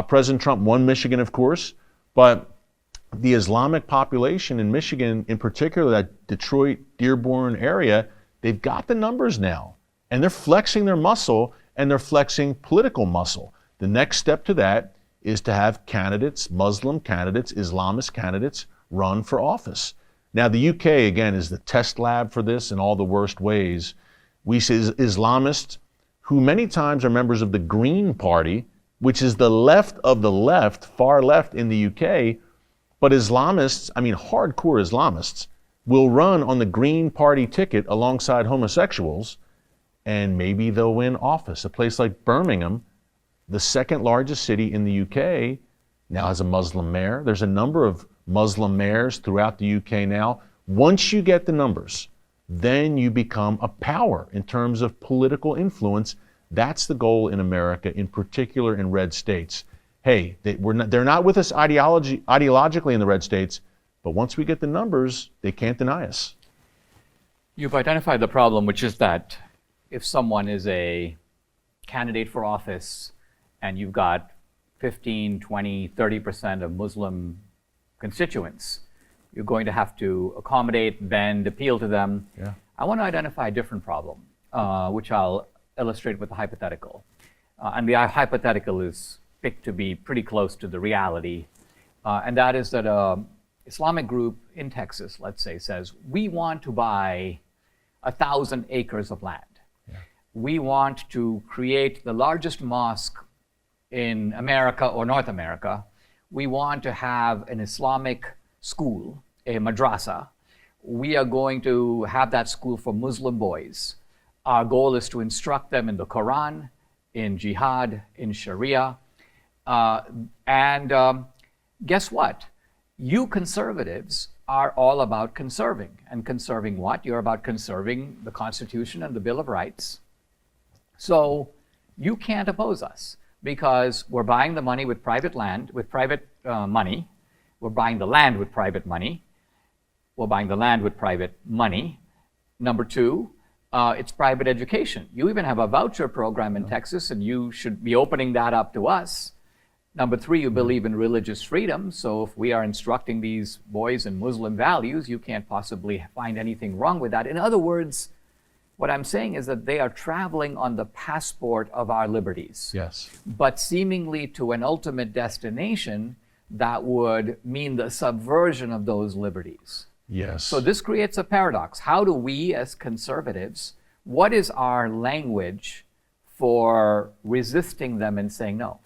President Trump won Michigan, of course, but the Islamic population in Michigan, in particular that Detroit, Dearborn area, they've got the numbers now, and they're flexing their muscle, and they're flexing political muscle. The next step to that is to have candidates, Muslim candidates, Islamist candidates, run for office. Now, the UK, again, is the test lab for this in all the worst ways. We see Islamists who many times are members of the Green Party, which is the left of the left, far left in the UK, but Islamists, I mean hardcore Islamists, will run on the Green Party ticket alongside homosexuals, and maybe they'll win office. A place like Birmingham, the second largest city in the UK, now has a Muslim mayor. There's a number of Muslim mayors throughout the UK now. Once you get the numbers, then you become a power in terms of political influence. That's the goal in America, in particular in red states. Hey, they're not with us ideologically in the red states, but once we get the numbers, they can't deny us. You've identified the problem, which is that if someone is a candidate for office and you've got 15, 20, 30% of Muslim constituents, you're going to have to accommodate, bend, appeal to them. Yeah. I want to identify a different problem, which I'll illustrate with a hypothetical. And the hypothetical is picked to be pretty close to the reality. And that is that an Islamic group in Texas, let's say, says, we want to buy 1,000 acres of land. Yeah. We want to create the largest mosque in America or North America. We want to have an Islamic school, a madrasa. We are going to have that school for Muslim boys. Our goal is to instruct them in the Quran, in jihad, in Sharia. Guess what? You conservatives are all about conserving. And conserving what? You're about conserving the Constitution and the Bill of Rights. So you can't oppose us because we're buying the money with private land, with private money. We're buying the land with private money. We're buying the land with private money. Number two, it's private education. You even have a voucher program in Texas, and you should be opening that up to us. Number three, you believe in religious freedom. So if we are instructing these boys in Muslim values, you can't possibly find anything wrong with that. In other words, what I'm saying is that they are traveling on the passport of our liberties. Yes. But seemingly to an ultimate destination that would mean the subversion of those liberties. Yes. So this creates a paradox. How do we as conservatives what is our language for resisting them and saying no?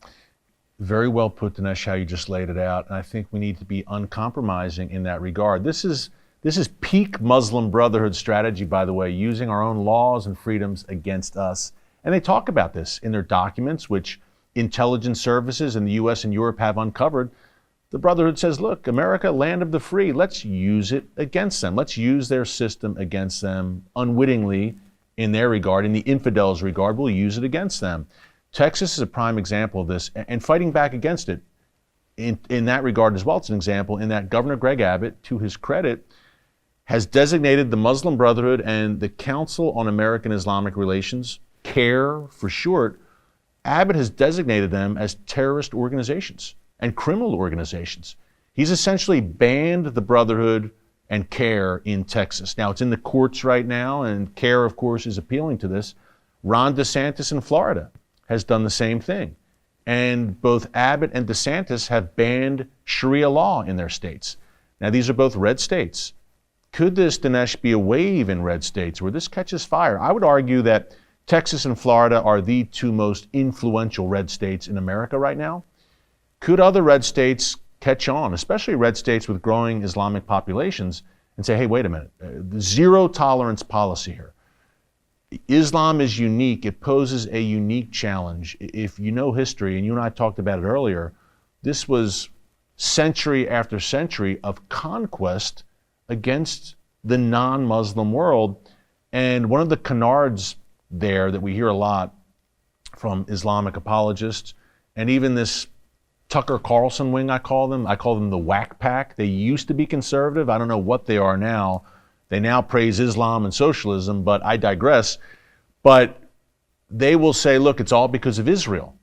Very well put, Dinesh, how you just laid it out. And I think we need to be uncompromising in that regard. This is peak Muslim Brotherhood strategy, by the way, using our own laws and freedoms against us. And they talk about this in their documents, which intelligence services in the US and Europe have uncovered. The Brotherhood says, look, America, land of the free, let's use it against them. Let's use their system against them unwittingly in their regard. In the infidels' regard, we'll use it against them. Texas is a prime example of this, and fighting back against it in that regard as well. It's an example in that Governor Greg Abbott, to his credit, has designated the Muslim Brotherhood and the Council on American Islamic Relations, CARE for short. Abbott has designated them as terrorist organizations and criminal organizations. He's essentially banned the Brotherhood and CARE in Texas. Now, it's in the courts right now, and CARE, of course, is appealing to this. Ron DeSantis in Florida has done the same thing. And both Abbott and DeSantis have banned Sharia law in their states. Now, these are both red states. Could this, Dinesh, be a wave in red states where this catches fire? I would argue that Texas and Florida are the two most influential red states in America right now. Could other red states catch on, especially red states with growing Islamic populations, and say, hey, wait a minute, the zero tolerance policy here. Islam is unique. It poses a unique challenge. If you know history, and you and I talked about it earlier, this was century after century of conquest against the non-Muslim world. And one of the canards there that we hear a lot from Islamic apologists, and even this Tucker Carlson wing, I call them the whack pack. They used to be conservative. I don't know what they are now. They now praise Islam and socialism, but I digress. But they will say, look, it's all because of Israel.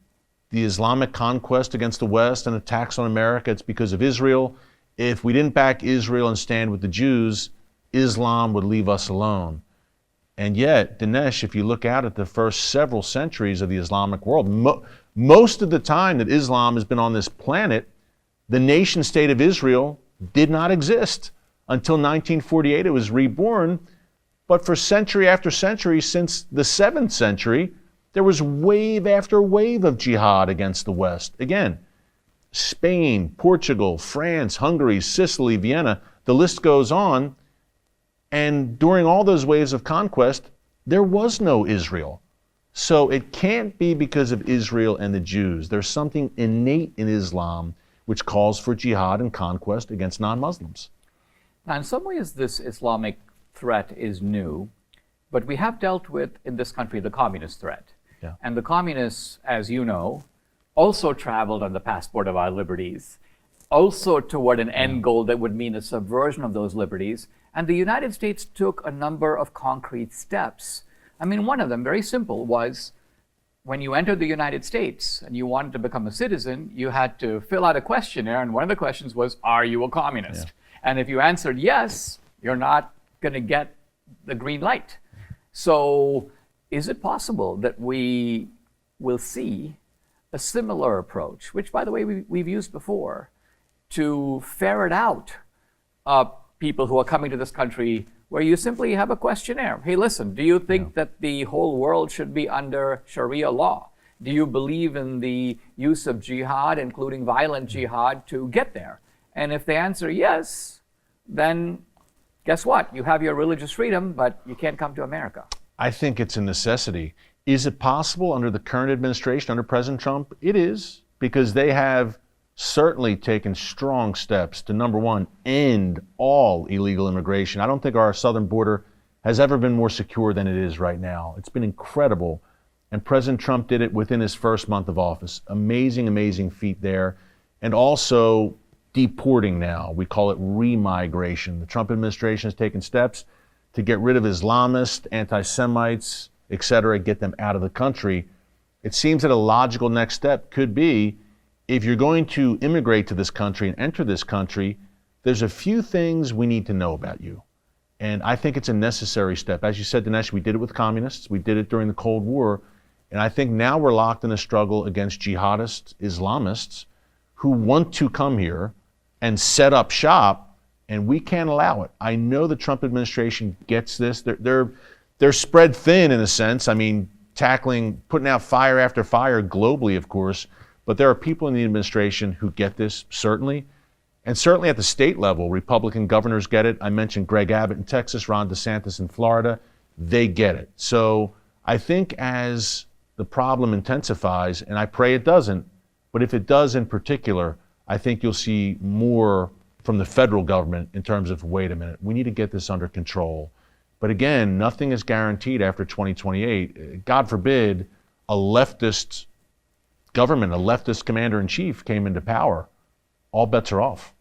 The Islamic conquest against the West and attacks on America, it's because of Israel. If we didn't back Israel and stand with the Jews, Islam would leave us alone. And yet, Dinesh, if you look out at the first several centuries of the Islamic world, most of the time that Islam has been on this planet, the nation state of Israel did not exist. Until 1948, it was reborn. But for century after century, since the 7th century, there was wave after wave of jihad against the West. Again, Spain, Portugal, France, Hungary, Sicily, Vienna, the list goes on. And during all those waves of conquest, there was no Israel. So it can't be because of Israel and the Jews. There's something innate in Islam which calls for jihad and conquest against non-Muslims. Now, in some ways, this Islamic threat is new, but we have dealt with, in this country, the communist threat. Yeah. And the communists, as you know, also traveled on the passport of our liberties, also toward an end goal that would mean a subversion of those liberties. And the United States took a number of concrete steps. I mean, one of them, very simple, was when you entered the United States and you wanted to become a citizen, you had to fill out a questionnaire, and one of the questions was, are you a communist? Yeah. And if you answered yes, you're not going to get the green light. So is it possible that we will see a similar approach, which, by the way, we've used before, to ferret out people who are coming to this country, where you simply have a questionnaire? Hey, listen, do you think that the whole world should be under Sharia law? Do you believe in the use of jihad, including violent jihad, to get there? And if they answer yes, then guess what? You have your religious freedom, but you can't come to America. I think it's a necessity. Is it possible under the current administration, under President Trump? It is, because they have certainly taken strong steps to, number one, end all illegal immigration. I don't think our southern border has ever been more secure than it is right now. It's been incredible. And President Trump did it within his first month of office. Amazing, amazing feat there. And also deporting now. We call it remigration. The Trump administration has taken steps to get rid of Islamists, anti-Semites, etc., get them out of the country. It seems that a logical next step could be, if you're going to immigrate to this country and enter this country, there's a few things we need to know about you. And I think it's a necessary step. As you said, Dinesh, we did it with communists. We did it during the Cold War. And I think now we're locked in a struggle against jihadists, Islamists, who want to come here and set up shop, and we can't allow it. I know the Trump administration gets this. they're spread thin in a sense. I mean, putting out fire after fire globally, of course, but there are people in the administration who get this, certainly. And certainly at the state level, Republican governors get it. I mentioned Greg Abbott in Texas, Ron DeSantis in Florida. They get it. So I think as the problem intensifies, and I pray it doesn't, but if it does in particular, I think you'll see more from the federal government in terms of, wait a minute, we need to get this under control. But again, nothing is guaranteed after 2028. God forbid a leftist government, a leftist commander-in-chief came into power. All bets are off.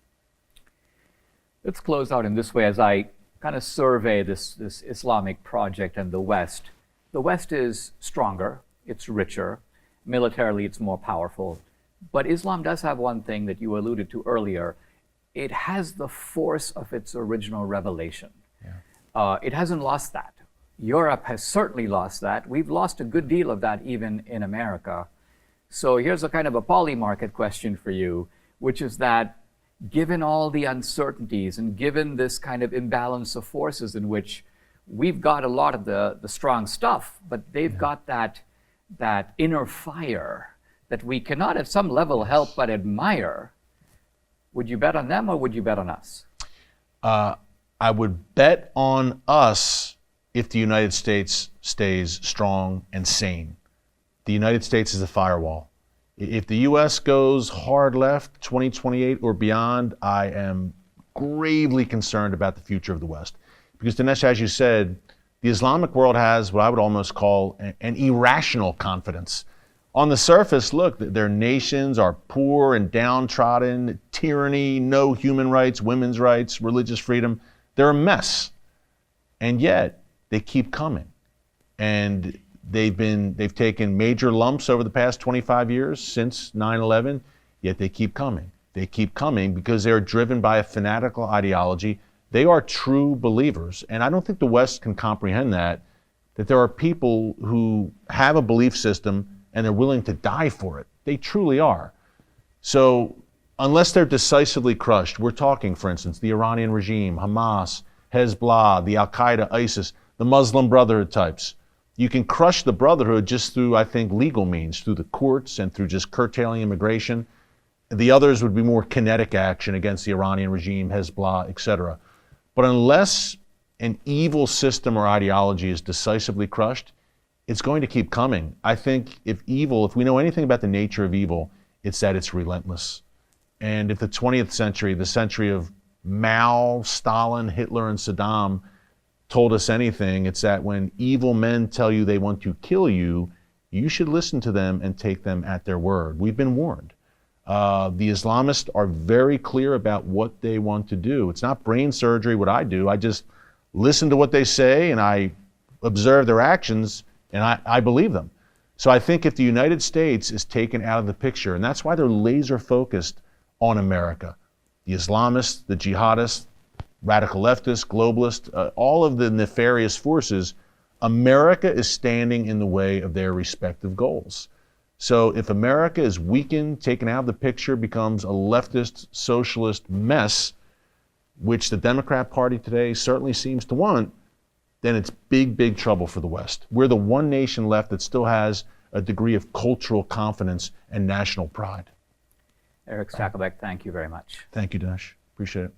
Let's close out in this way as I kind of survey this Islamic project and the West. The West is stronger, it's richer, militarily it's more powerful. But Islam does have one thing that you alluded to earlier. It has the force of its original revelation. Yeah. It hasn't lost that. Europe has certainly lost that. We've lost a good deal of that even in America. So here's a kind of a polymarket question for you, which is that given all the uncertainties and given this kind of imbalance of forces in which we've got a lot of the strong stuff, but they've got that inner fire that we cannot at some level help but admire, would you bet on them or would you bet on us? I would bet on us if the United States stays strong and sane. The United States is a firewall. If the U.S. goes hard left, 2028 or beyond, I am gravely concerned about the future of the West. Because Dinesh, as you said, the Islamic world has what I would almost call an irrational confidence. On the surface, look, their nations are poor and downtrodden, tyranny, no human rights, women's rights, religious freedom. They're a mess. And yet, they keep coming. And they've taken major lumps over the past 25 years since 9/11, yet they keep coming. They keep coming because they're driven by a fanatical ideology. They are true believers. And I don't think the West can comprehend that there are people who have a belief system and they're willing to die for it. They truly are. So unless they're decisively crushed, we're talking, for instance, the Iranian regime, Hamas, Hezbollah, the Al-Qaeda, ISIS, the Muslim Brotherhood types. You can crush the Brotherhood just through, I think, legal means, through the courts and through just curtailing immigration. The others would be more kinetic action against the Iranian regime, Hezbollah, etc. But unless an evil system or ideology is decisively crushed, it's going to keep coming. I think if we know anything about the nature of evil, it's that it's relentless. And if the 20th century, the century of Mao, Stalin, Hitler, and Saddam, told us anything, it's that when evil men tell you they want to kill you, you should listen to them and take them at their word. We've been warned. The Islamists are very clear about what they want to do. It's not brain surgery, what I do. I just listen to what they say and I observe their actions and I believe them. So I think if the United States is taken out of the picture, and that's why they're laser focused on America, the Islamists, the jihadists, radical leftists, globalists, all of the nefarious forces, America is standing in the way of their respective goals. So if America is weakened, taken out of the picture, becomes a leftist, socialist mess, which the Democrat Party today certainly seems to want, then it's big, big trouble for the West. We're the one nation left that still has a degree of cultural confidence and national pride. Erick Stakelbeck, thank you very much. Thank you, Dinesh. Appreciate it.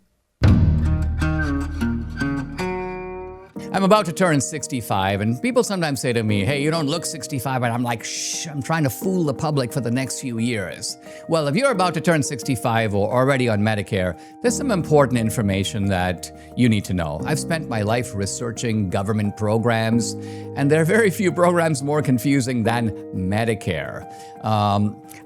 I'm about to turn 65, and people sometimes say to me, hey, you don't look 65, and I'm like, shh, I'm trying to fool the public for the next few years. Well, if you're about to turn 65 or already on Medicare, there's some important information that you need to know. I've spent my life researching government programs, and there are very few programs more confusing than Medicare.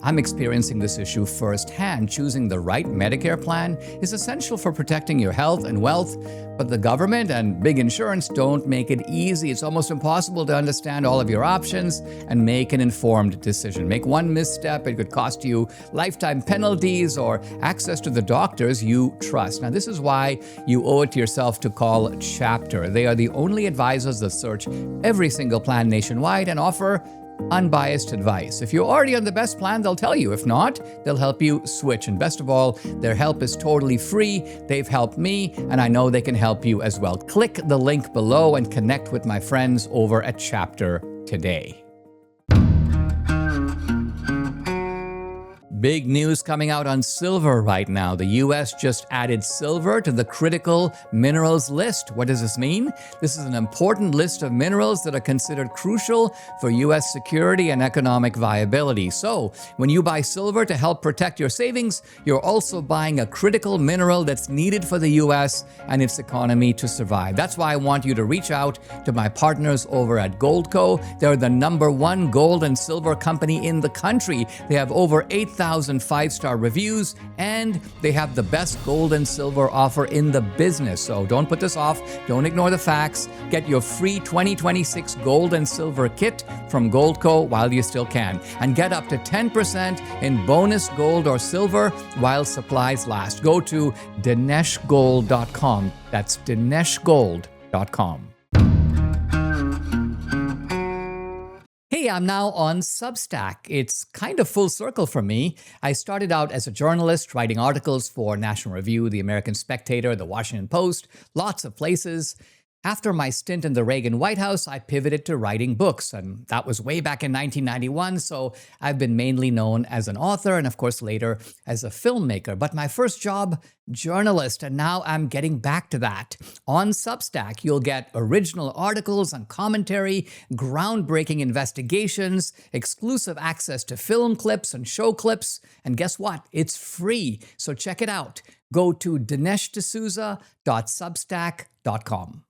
I'm experiencing this issue firsthand. Choosing the right Medicare plan is essential for protecting your health and wealth, but the government and big insurance don't make it easy. It's almost impossible to understand all of your options and make an informed decision. Make one misstep, it could cost you lifetime penalties or access to the doctors you trust. Now, this is why you owe it to yourself to call Chapter. They are the only advisors that search every single plan nationwide and offer unbiased advice. If you're already on the best plan, they'll tell you. If not, they'll help you switch. And best of all, their help is totally free. They've helped me, and I know they can help you as well. Click the link below and connect with my friends over at Chapter today. Big news coming out on silver right now. The U.S. just added silver to the critical minerals list. What does this mean? This is an important list of minerals that are considered crucial for U.S. security and economic viability. So, when you buy silver to help protect your savings, you're also buying a critical mineral that's needed for the U.S. and its economy to survive. That's why I want you to reach out to my partners over at Goldco. They're the #1 gold and silver company in the country. They have over 8,000 five-star reviews, and they have the best gold and silver offer in the business. So don't put this off. Don't ignore the facts. Get your free 2026 gold and silver kit from Goldco while you still can, and get up to 10% in bonus gold or silver while supplies last. Go to dineshgold.com. That's dineshgold.com. Hey, I'm now on Substack. It's kind of full circle for me. I started out as a journalist writing articles for National Review, The American Spectator, The Washington Post, lots of places. After my stint in the Reagan White House, I pivoted to writing books, and that was way back in 1991, so I've been mainly known as an author and, of course, later as a filmmaker. But my first job, journalist, and now I'm getting back to that. On Substack, you'll get original articles and commentary, groundbreaking investigations, exclusive access to film clips and show clips, and guess what? It's free, so check it out. Go to DineshD'Souza.substack.com.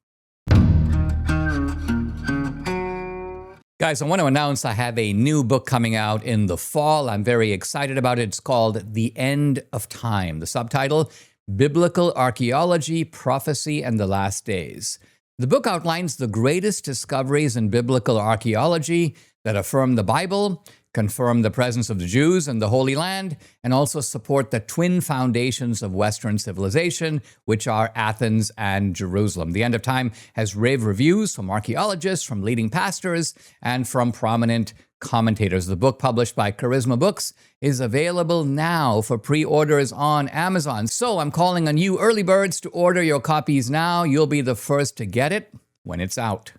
Guys, I want to announce I have a new book coming out in the fall. I'm very excited about it. It's called The End of Time. The subtitle, Biblical Archaeology, Prophecy, and the Last Days. The book outlines the greatest discoveries in biblical archaeology that affirm the Bible, confirm the presence of the Jews in the Holy Land, and also support the twin foundations of Western civilization, which are Athens and Jerusalem. The End of Time has rave reviews from archaeologists, from leading pastors, and from prominent commentators. The book, published by Charisma Books, is available now for pre-orders on Amazon. So I'm calling on you early birds to order your copies now. You'll be the first to get it when it's out.